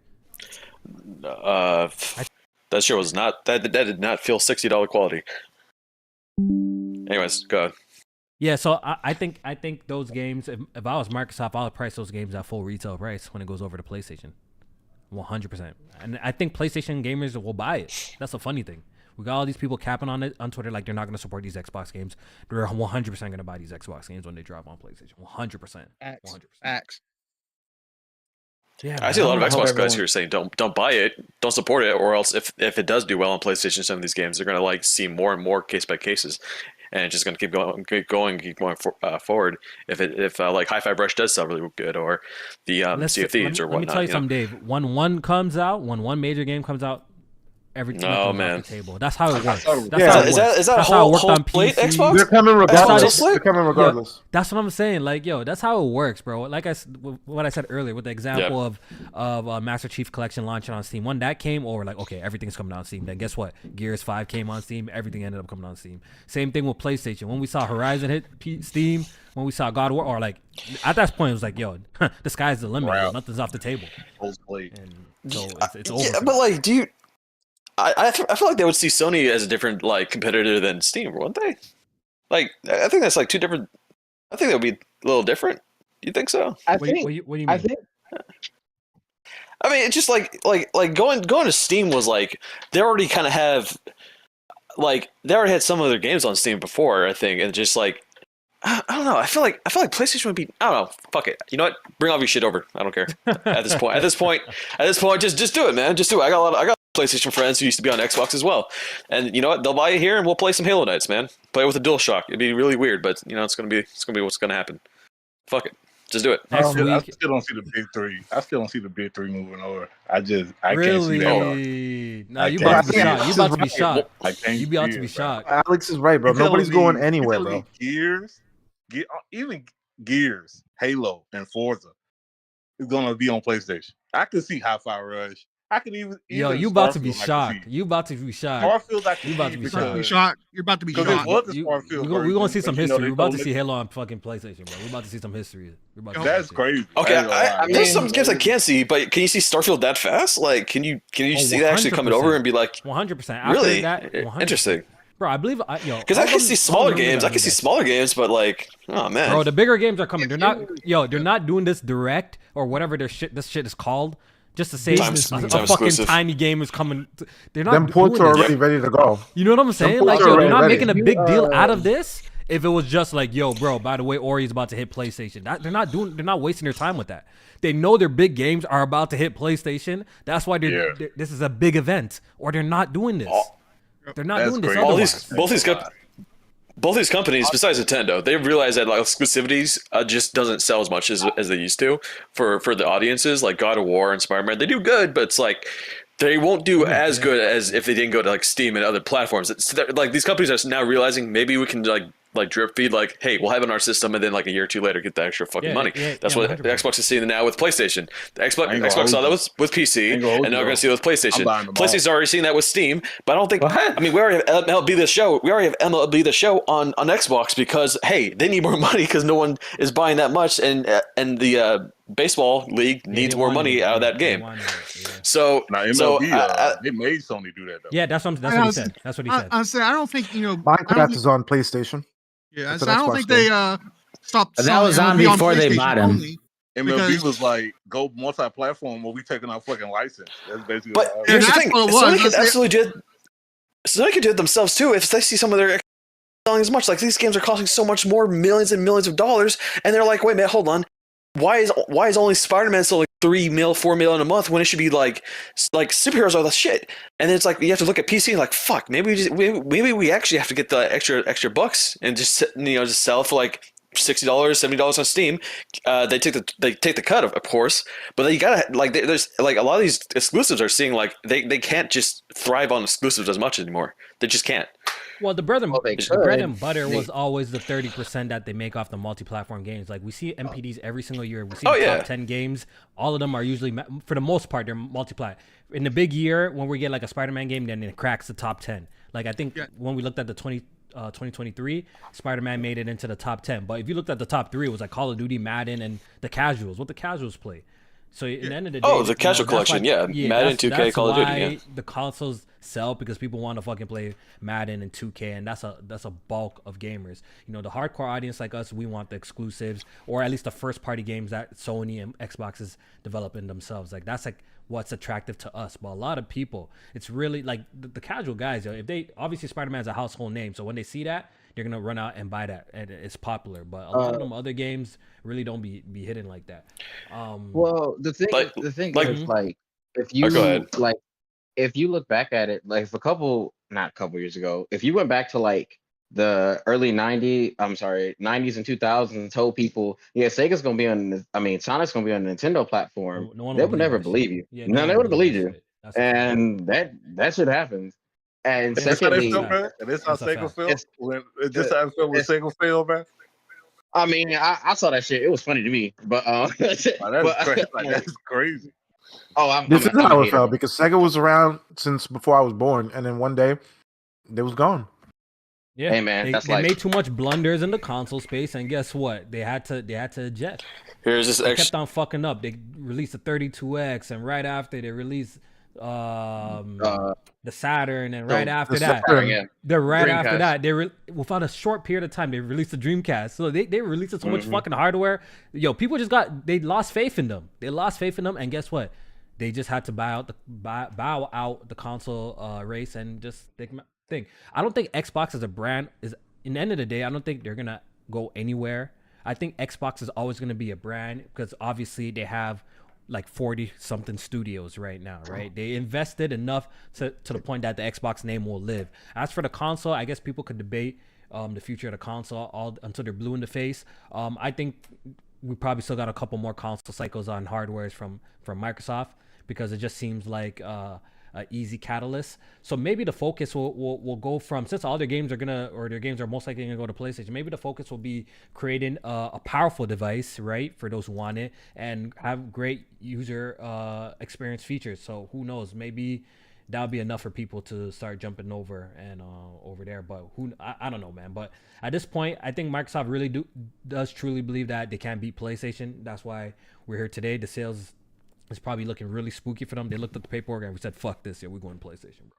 That sure was not. That did not feel $60 quality. Anyways, go ahead. Yeah, so I think those games. If I was Microsoft, I would price those games at full retail price when it goes over to PlayStation, 100%. And I think PlayStation gamers will buy it. That's a funny thing. We got all these people capping on it on Twitter like they're not going to support these Xbox games. They're 100% going to buy these Xbox games when they drop on PlayStation. 100%. 100%. Axe. Yeah, I see a lot of man, I don't know Xbox how guys everyone- here saying don't buy it, don't support it, or else if it does do well on PlayStation, some of these games they're gonna like see more and more case by cases, and it's just gonna keep going forward. If like Hi-Fi Rush does sell really good, or the Sea of Thieves or let me whatnot. tell you something, Dave. When one major game comes out, everything Oh, comes man. off the table. That's how it works. Yeah. That's how it Is that works. is that That's how it whole worked on plate PC. Xbox? They're coming Xbox regardless. Plate? They're coming regardless. That's what I'm saying. Like, yo, that's how it works, bro. Like what I said earlier with the example of Master Chief Collection launching on Steam. When that came over, like, okay, everything's coming on Steam. Then guess what? Gears 5 came on Steam. Everything ended up coming on Steam. Same thing with PlayStation. When we saw Horizon hit Steam, when we saw God of War, or like at that point, it was like, yo, the sky's the limit. Wow. Nothing's off the table. Post plate. And so it's over. Yeah, for but them. like, do you? I feel like they would see Sony as a different like competitor than Steam, wouldn't they? Like, I think that's like two different. I think that would be a little different. You think so? I What do think. you mean? I think. I mean, it's just like going to Steam was like they already kind of have like they already had some of their games on Steam before, I think, and just like I don't know. I feel like PlayStation would be. I don't know. Fuck it. You know what? Bring all your shit over. I don't care. At this point, just do it, man. Just do it. I got PlayStation friends who used to be on Xbox as well, and you know what? They'll buy it here, and we'll play some Halo nights, man. Play it with a DualShock. It'd be really weird, but you know it's gonna be what's gonna happen. Fuck it. Just do it. Next I week, still don't see the big three. I still don't see the big three moving over. I can't see that. really? No, I you can't about to be see it. shocked. You about to be shocked. I can't You about see to be it, bro. shocked. Alex is right, bro. You're telling Nobody's me- going you're anywhere, telling bro. me Gears, even Gears, Halo, and Forza is gonna be on PlayStation. I could see Hi-Fi Rush. I could even Yo, even you about to Starfield be I could shocked. see. You about to be shocked. Starfield I could You about to see be You're about to be because shocked. You're about to be because it shocked. was the You, Starfield we're gonna version, see some but, you know, history. they We're about to told see me- Halo on fucking PlayStation, bro. We're about to see some history. We're about to see That's some shit. crazy. Okay, I ain't gonna lie. I there's some mean, games I can see, but can you see Starfield that fast? Like, can you see that actually coming over and be like, 100%. After really that, 100%. interesting? Bro, I believe Because I can see smaller games. I can see smaller games, but like, oh man, Bro, the bigger games are coming. They're not, they're not doing this direct or whatever this shit is called, just to say Time a fucking exclusive. tiny game is coming. They're not Them ports doing are this. already ready to go. You know what I'm saying? ports Like, are yo, they're already not ready. making a big deal out of this. If it was just like, yo, bro, by the way, Ori's about to hit PlayStation. They're not wasting their time with that. They know their big games are about to hit PlayStation. That's why this is a big event. Or they're not doing this. They're not That's doing this. crazy. Otherwise. Both these companies, besides Nintendo, they realize that like exclusivities just doesn't sell as much as they used to for the audiences. Like God of War and Spider-Man, they do good, but it's like they won't do as good as if they didn't go to like Steam and other platforms. It's like these companies are now realizing maybe we can like drip feed, like, hey, we'll have it in our system, and then like a year or two later get the extra fucking money. That's what 100%. the Xbox is seeing now with PlayStation. The Xbox saw that with PC, Ain't gonna hold and now you, we're gonna see it with PlayStation. I'm buying them all. PlayStation's already seen that with Steam, but I don't think. I mean, we already have MLB the Show. We already have MLB the Show on Xbox because hey, they need more money because no one is buying that much, and the baseball league needs more money out of that game. So Now so MLB, they made Sony do that though. Yeah, that's what he said. That's what he said. I say I don't think I don't Minecraft think- is on PlayStation. Yeah, It's so an I don't Xbox think game. they stopped. That selling was on MLB before they PlayStation bought him. only, MLB because- was like, go multi-platform, or we taking our fucking license. That's basically. But what here's the that's thing: what it was. Sony could That's it. absolutely do it. Sony could do it themselves too if they see some of their selling as much. Like these games are costing so much more, millions and millions of dollars, and they're like, wait a minute, hold on. Why is only Spider-Man still like $3 million, $4 million a month when it should be like superheroes are the shit? And then it's like you have to look at PC and like fuck, maybe we actually have to get the extra bucks and just just sell it for like $60, $70 on Steam. They take the cut of course, but then you gotta like there's like a lot of these exclusives are seeing like they can't just thrive on exclusives as much anymore. They just can't. Well, the bread and they butter was always the 30% that they make off the multi-platform games. Like we see MPDs every single year. We see the top 10 games. All of them are usually, for the most part, they're multi-plat. In the big year, when we get like a Spider-Man game, then it cracks the top 10. Like I think when we looked at the 2023, Spider-Man made it into the top 10. But if you looked at the top 3, it was like Call of Duty, Madden, and the casuals. What the casuals play. So at the end of the day, the casual collection, Madden, that's 2K, Call of Duty. why the consoles sell, because people want to fucking play Madden and 2K, and that's a bulk of gamers. The hardcore audience like us, we want the exclusives, or at least the first party games that Sony and Xbox is developing themselves. Like that's like what's attractive to us. But a lot of people, it's really like the casual guys. If they obviously Spider-Man's a household name, so when they see that, they're gonna run out and buy that, and it's popular. But a lot of them other games really don't be hitting like that. Well, the thing is like if you go ahead. like if you look back at it, like if not a couple years ago, if you went back to like the early 90s and 2000s and told people, Sega's gonna be Sonic's gonna be on the Nintendo platform, they would never believe you. No, they would believe you. And that should happen. And secondly, this how Sega felt. Is this how it felt when Sega failed, man? I mean, I saw that shit. It was funny to me, but that's crazy. This is how it felt because Sega was around since before I was born, and then one day they was gone. Yeah, hey man, they made too much blunders in the console space, and guess what? They had to eject. Here's this they kept on fucking up. They released a 32X, and right after they released the Saturn, and right after that, without a short period of time, they released the Dreamcast. So they released so much fucking hardware. People just they lost faith in them. And guess what? They just had to bow out the console race and just think. I don't think Xbox as a brand is. In the end of the day, I don't think they're gonna go anywhere. I think Xbox is always gonna be a brand because obviously they have like 40 something studios right now, right? They invested enough to the point that the Xbox name will live. As for the console, I guess people could debate the future of the console all until they're blue in the face. I think we probably still got a couple more console cycles on hardwares from Microsoft, because it just seems like easy catalyst. So maybe the focus will go from, since all their games are their games are most likely gonna go to PlayStation, maybe the focus will be creating a powerful device, right, for those who want it, and have great user experience features. So who knows, maybe that'll be enough for people to start jumping over and over there. But I don't know, man. But at this point, I think Microsoft really does truly believe that they can't beat PlayStation. That's why we're here today. The sales is probably looking really spooky for them. They looked at the paperwork and we said, fuck this. Yeah, we're going PlayStation, bro.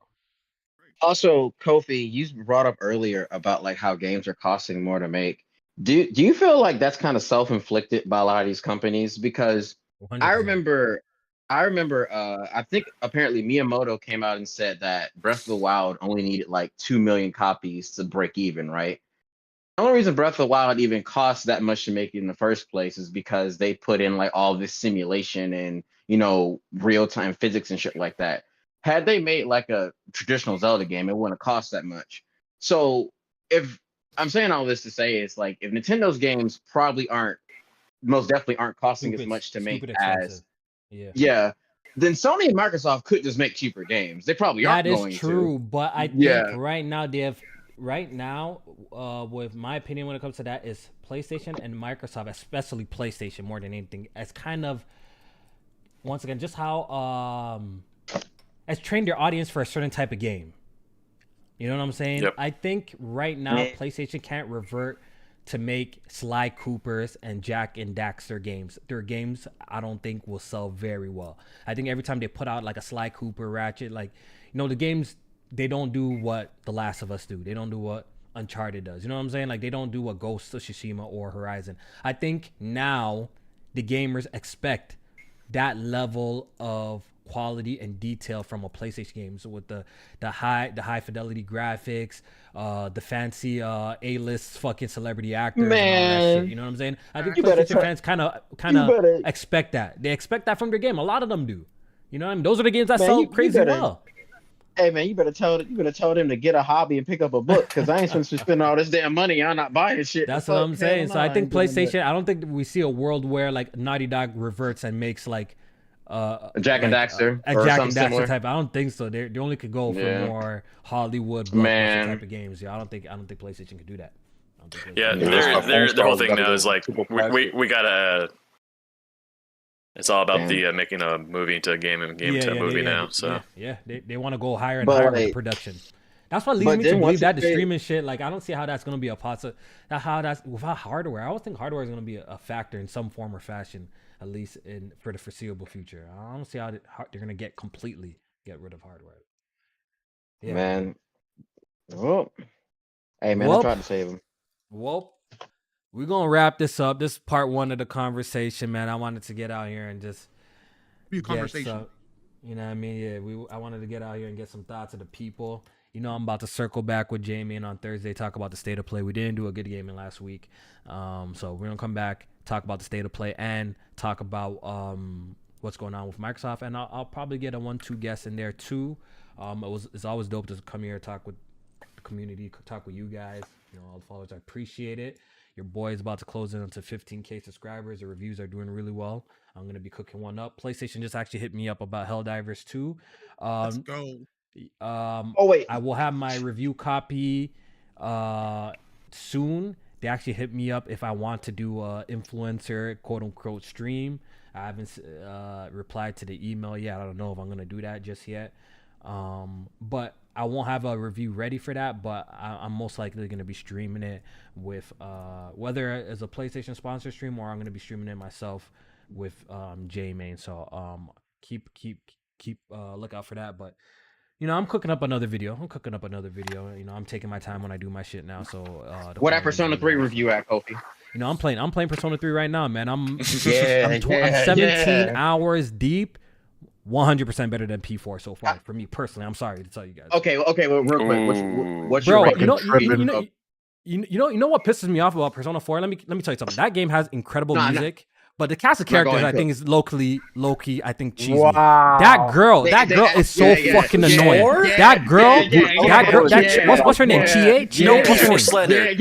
Also, Kofi, you brought up earlier about like how games are costing more to make. Do you feel like that's kind of self-inflicted by a lot of these companies? Because 100%. I remember I think apparently Miyamoto came out and said that Breath of the Wild only needed like 2 million copies to break even, right? The only reason Breath of the Wild even costs that much to make it in the first place is because they put in like all this simulation and, you know, real-time physics and shit like that. Had they made like a traditional Zelda game, it wouldn't have cost that much. So if I'm saying all this to say is like, if Nintendo's games most definitely aren't costing as much to make as, then Sony and Microsoft could just make cheaper games. They probably aren't going to. That is true, but I think right now, with my opinion when it comes to that, is PlayStation and Microsoft, especially PlayStation more than anything, as kind of, once again, just how has trained their audience for a certain type of game. You know what I'm saying? Yep. I think right now PlayStation can't revert to make Sly Coopers and Jack and Daxter games. Their games, I don't think, will sell very well. I think every time they put out like a Sly Cooper, Ratchet, like, you know, the games, they don't do what The Last of Us do. They don't do what Uncharted does. You know what I'm saying? Like, they don't do what Ghost of Tsushima or Horizon. I think now the gamers expect that level of quality and detail from a PlayStation game. So with the high fidelity graphics, the fancy A-list fucking celebrity actors and all that shit. You know what I'm saying? I think PlayStation fans kind of expect that. They expect that from their game. A lot of them do. You know what I mean? Those are the games that sell crazy well. Hey man, you better tell them to get a hobby and pick up a book, because I ain't supposed to spend all this damn money on not buying shit. That's what I'm saying. So I think PlayStation, I don't think we see a world where like Naughty Dog reverts and makes like a Jack and Daxter, a Jack and Daxter type. I don't think so. They only could go for more Hollywood blockbuster type of games. Yeah, I don't think PlayStation could do that. Their whole thing now is like we gotta. It's all about the making a movie into a game and game to a movie now. So they want to go higher and higher with the production. That's what leads me to believe that the streaming shit. Like, I don't see how that's gonna be a possible. How that's without hardware. I always think hardware is gonna be a factor in some form or fashion, at least for the foreseeable future. I don't see how they're gonna get rid of hardware. Yeah, man. Well, hey man, I tried to save him. Well, we're gonna wrap this up. This is part 1 of the conversation, man. I wanted to get out here and just conversation. You know what I mean? Yeah, I wanted to get out here and get some thoughts of the people. You know, I'm about to circle back with Jamie and on Thursday talk about the state of play. We didn't do a good gaming last week, so we're gonna come back, talk about the state of play, and talk about what's going on with Microsoft. And I'll probably get a 1-2 guest in there too. It's always dope to come here, talk with the community, talk with you guys. You know, all the followers. I appreciate it. Your boy is about to close in onto 15K subscribers. The reviews are doing really well. I'm going to be cooking one up. PlayStation just actually hit me up about Helldivers 2. Let's go. I will have my review copy soon. They actually hit me up if I want to do a influencer, quote unquote, stream. I haven't replied to the email yet. I don't know if I'm going to do that just yet. But I won't have a review ready for that, but I'm most likely going to be streaming it with whether as a PlayStation sponsor stream or I'm going to be streaming it myself with J-Main. So keep look out for that. But you know, I'm cooking up another video. You know, I'm taking my time when I do my shit now. So what that Persona 3 review at, Kofi? You know, I'm playing Persona 3 right now, man. I'm 17 hours deep. 100% better than P4 so far for me personally. I'm sorry to tell you guys. Okay. Well, real quick, what's your ranking? You know what pisses me off about Persona 4? Let me tell you something. That game has incredible music, but the cast of characters I think is low-key, I think cheesy. Wow. That girl is so fucking annoying. That girl, what's her name? Chie? No P4 Slender.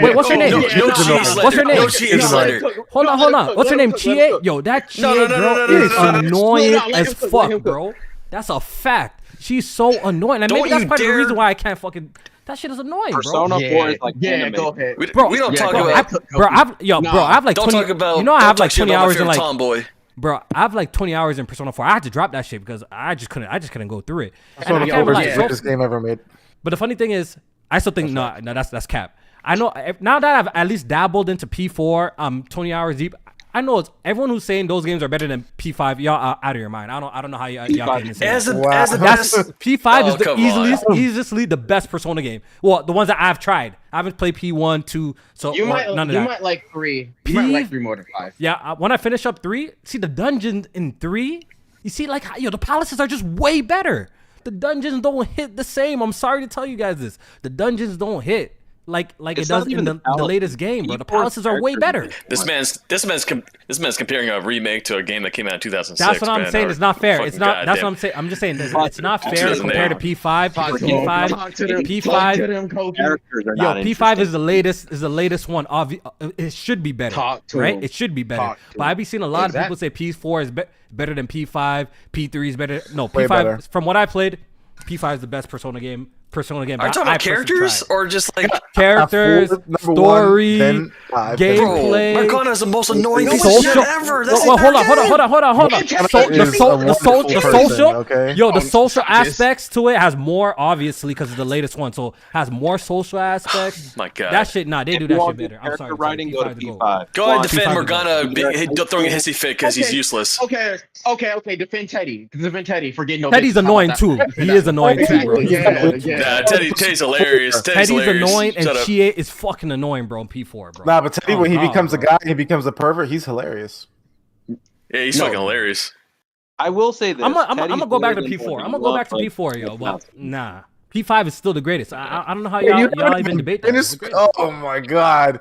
Wait, what's her name? What's her name? No Chie Slender. Hold on. What's her name? Chie? Yo, that Chie girl is annoying as fuck, bro. That's a fact. She's so annoying. And Don't maybe that's you part of the dare- reason why I can't fucking. That shit is annoying, bro. Persona 4 is like anime. go ahead. Bro, we don't yeah, talk go about. ahead. bro, I have like Don't 20. talk about. You know, I don't have talk like shit 20 about my hours in favorite like. tomboy. Bro, I have like 20 hours in Persona 4. I had to drop that shit because I just couldn't go through it. That's one of the can't lie, worst so- greatest game ever made. But the funny thing is, I still think no, that's cap. I know now that I've at least dabbled into P4, 20 hours deep. I know it's everyone who's saying those games are better than P5. Y'all are out of your mind. I don't know how y'all can say As that. the That's best. P5 is Oh, the come on. easily the best Persona game. Well, the ones that I've tried. I haven't played P1, 2, so You or might none of you that. might like 3. You might like 3 more than 5. Yeah, when I finish up 3, see the dungeons in 3. You see, like the palaces are just way better. The dungeons don't hit the same. I'm sorry to tell you guys this. The dungeons don't hit like it It's not does in even the the palace. latest game, bro. The P4 palaces are way better. This man's comparing a remake to a game that came out in 2006. That's what I'm man. saying. It's not fair. It's Fucking not. That's goddamn- what I'm saying. I'm just saying it's not fair to 2008. compare to P5 because P5, Talk to them, P5, Characters are yo, not P5 is the latest one. It should be better, Talk to right? him. It should be better. Talk to But him. I've been seeing a lot of people say Exactly. P4 is better than P5. P3 is better. No, Way P5. better. From what I played, P5 is the best Persona game. Are you talking I about personally characters tried. or just like Characters, Number one, story, then five, then gameplay. Bro, Marcona is the most annoying piece social. of shit ever. That's Well, hold on. Is a wonderful The person, social, okay? yo, the social stop this. aspects to it has more, obviously, because it's the latest one, so has more social aspects. My God. That shit, nah, they do If you that want shit good better. I'm sorry. character writing, go to P5 is the goat. P5. Go ahead, on, defend P5 Morgana P5. throwing a hissy fit because he's Okay. useless. Okay. Defend Teddy. Defend Teddy for getting no. Teddy's bitches. How annoying about too. that? He is annoying too, bro. Exactly. He's annoying. Yeah. Nah, Teddy's hilarious. Teddy's hilarious. annoying, and Shut up. Chie is fucking annoying, bro. In P4, bro. Nah, but Teddy, when he God, becomes a bro. guy, he becomes a pervert. He's hilarious. Yeah, he's fucking hilarious. I will say this. I'm gonna Teddy's go back to better than P4. what I'm you gonna go love, back to but P4, yo. it's But not. nah, P5 is still the greatest. I don't know how You y'all haven't even debate that. It's finished- the greatest. Oh my god.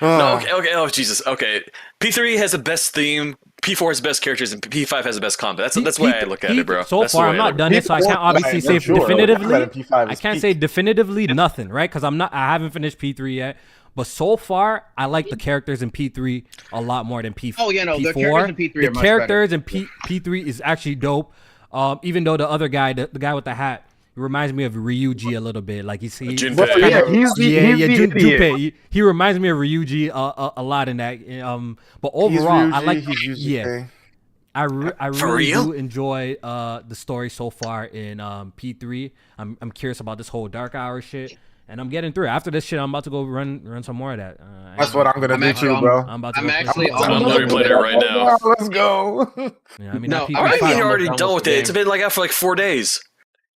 No, okay. Oh, Jesus. Okay. P3 has the best theme. P4 has the best characters, and P5 has the best combat. That's the way I look at it, bro. So That's the far, way I'm I not look- done it, so I can't obviously say Sure. definitively. P5 I is can't peak. say definitively nothing, right? Because I haven't finished P3 yet. But so far, I like the characters in P3 a lot more than P4. Oh, yeah, no, the characters in P3 are much characters in P3 is actually dope. Even though the other guy, the guy with the hat, he reminds me of Ryuji a little bit. Like Junpei. Well, yeah, he's the idiot. Junpei. He reminds me of Ryuji a lot in that. But overall, I like. He's Yeah, I For really real? do enjoy the story so far in P3. I'm curious about this whole Dark Hour shit, and I'm getting through it. After this shit, I'm about to go run some more of that. That's what I'm gonna do too, bro. I'm about to. I'm go actually I'm on literally playing it right now. Let's go. Yeah, I mean, No, that all I P3 mean, you're I'm already done done with with the it. It's game. been like out for like 4 days.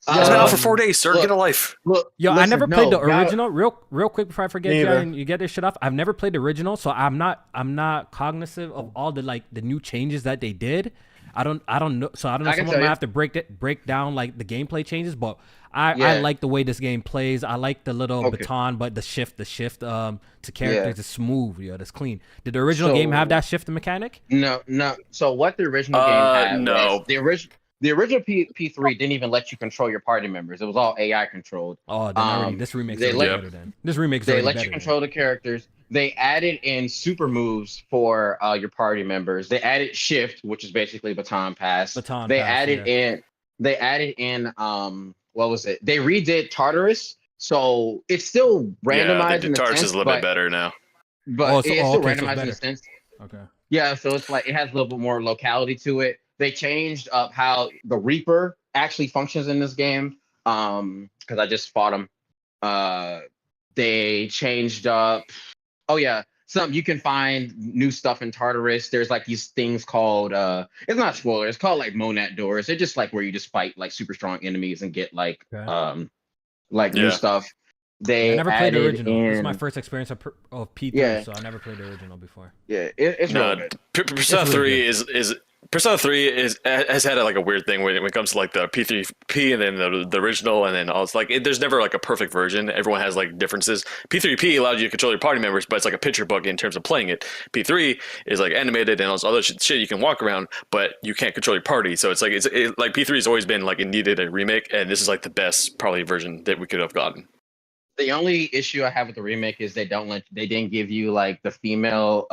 It's been out for 4 days, sir. look, Get a life. Look, Yo, I listen, never played the no, y'all- original. Real quick before I forget, Neither. Jay, and you get this shit off. I've never played the original, so I'm not cognizant of all the new changes that they did. I don't know. So I don't know. I can Someone tell might you. have to break down like the gameplay changes, but I Yeah. like the way this game plays. I like the little Okay. baton, but the shift to characters is smooth. Yo, that's clean. Did the original game So- have that shift mechanic? No. So what the original game had no. was the original P3 didn't even let you control your party members. It was all AI controlled. Oh, then this remake's they already let- better. Then this remake's They already let better. you then. control the characters. They added in super moves for your party members. They added shift, which is basically baton pass. Baton They pass, added yeah. in. They added in. What was it? They redid Tartarus, so it's still randomized. Yeah, in the a Tartarus sense, is a little bit better now. But Oh, it's so- still okay, so it's randomized in better. a sense. Okay. Yeah, so it's like it has a little bit more locality to it. They changed up how the Reaper actually functions in this game. Because I just fought him. They changed up. Oh yeah, you can find new stuff in Tartarus. There's like these things called it's not spoiler. It's called like Monad doors. They're just like where you just fight like super strong enemies and get like Okay. new Yeah. stuff. They I never played the added original. This is my in- first experience of P3, Yeah. so I never played the original before. Yeah, it's No, really good. Persona It's really 3 is Persona 3 has had like a weird thing when it comes to like the P3P and then the original, and then all it's like there's never like a perfect version. Everyone has like differences. P3P allows you to control your party members, but it's like a picture book in terms of playing it. P3 is like animated and all this other shit you can walk around, but you can't control your party. So it's like like P3 has always been like it needed a remake, and this is like the best probably version that we could have gotten. The only issue I have with the remake is they didn't give you like the female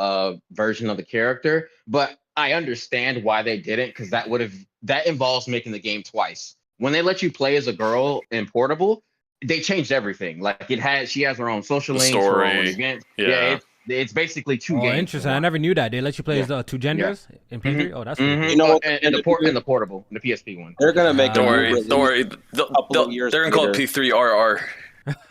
version of the character. But I understand why they didn't, because that involves making the game twice. When they let you play as a girl in portable, they changed everything. Like she has her own social The links, her own story. event. Yeah. It's basically two Oh, games. interesting. I never knew that. They let you play as two genders in Play 3? Oh, that's really cool. You know what? And the portable, the PSP one. They're gonna make a Don't new worry. release Don't worry. a couple of years They're gonna call it later. P3RR.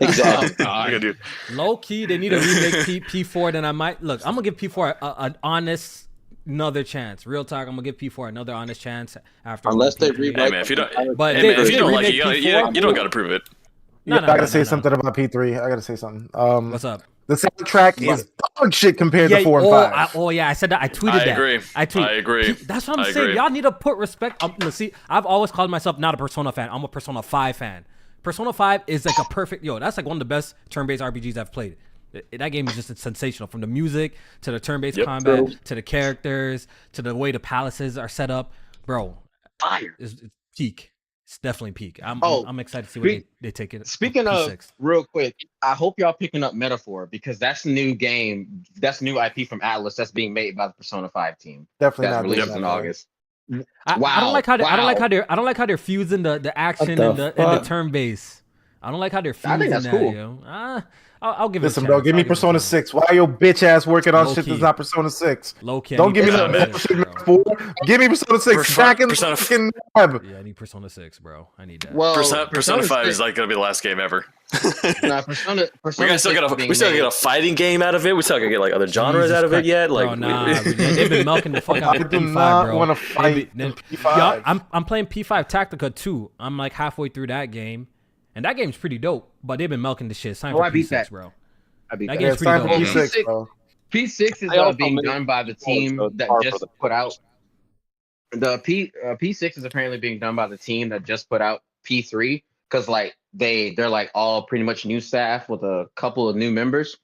Exactly. Oh, God. Look at dude. Low key, they need to remake P4. Then I might look. I'm gonna give P4 an honest another chance. Real talk. I'm gonna give P4 another honest chance after. Unless they P3. rewrite. Hey man, if you don't, But hey, they- man, if they you don't like it, remake you P4? don't gotta prove it. No, I gotta no, say no. something about P3. I gotta say something. What's up? The soundtrack is dog shit compared to 4 and 5. I said that. I tweeted that. agree. I tweeted. I agree. That's what I'm I saying. agree. Y'all need to put respect. Let's see. I've always called myself not a Persona fan. I'm a Persona 5 fan. Persona 5 is like a perfect. That's like one of the best turn-based RPGs I've played. That game is just sensational. From the music to the turn-based combat to the characters to the way the palaces are set up, bro. Fire. It's peak. It's definitely peak. I'm excited to see where they take it. Speaking of, P6. real quick, I hope y'all picking up Metaphor, because that's new game. That's new IP from Atlas that's being made by the Persona 5 team. Definitely That's not doing released that, in man. August. I don't like how I don't like how they're fusing the action the and the fuck? turn base. I don't like how they're fusing I think that's that, cool. yo. I'll give Listen, it a bro, chance. give me I'll it a Persona chance. 6. Why your bitch ass working on Low shit key. that's not Persona 6? Low key. Don't give me Persona no man. bullshit number 4. Give me Persona 6 back in the Persona- fucking lab. Yeah, I need Persona 6, bro. I need that. Well, Persona 5 6 is like gonna be the last game ever. Nah, Persona We still 6 gotta being we still made- get a fighting game out of it. We still gotta get like other genres Jesus out of it Christ. yet. Like Bro, nah, they've been milking the fuck out I of do P5, not bro. want to fight Then- in P5. Y'all, I'm playing P5 Tactica 2. I'm like halfway through that game, and that game's pretty dope. But they've been milking the shit. It's time Oh, for I beat P6, that. bro. I beat That that. game's it's time for pretty dope. P6, bro. P6 is I also being made done by the team so that far for just the put out the P6 is apparently being done by the team that just put out P3, because like they're like all pretty much new staff with a couple of new members.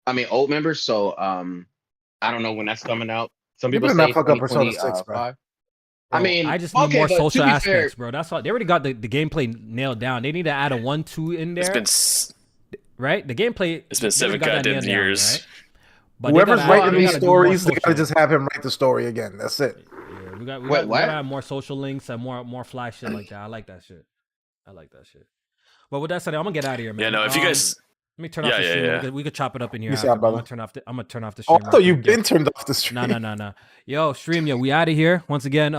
I mean old members. So I don't know when that's coming out. Some You people better say not fuck up Persona 6, bro. 2025. Bro, I mean, I just need okay, more but to social be aspects, fair, bro. That's all. They already got the gameplay nailed down. They need to add a 1-2 in there, right? The gameplay. It's been they already 7 got that goddamn nailed down, years. right? But they Whoever's gotta writing they these gotta do more stories, they gotta social. just have him write the story again. That's it. Yeah, we Wait, gotta what? have more social links and more flash shit like that. I like that shit. But with that said, I'm gonna get out of here, man. Yeah, no, if you guys let me turn off the Yeah, stream. yeah. We could chop it up in here. Peace After, out, but brother. I'm gonna turn off the Oh, stream. I thought real you quick. been turned off the stream. No. Yo, stream, we out of here. Once again,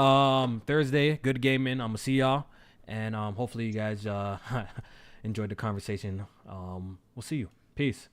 Thursday, good gaming. I'm gonna see y'all. And hopefully you guys enjoyed the conversation. We'll see you. Peace.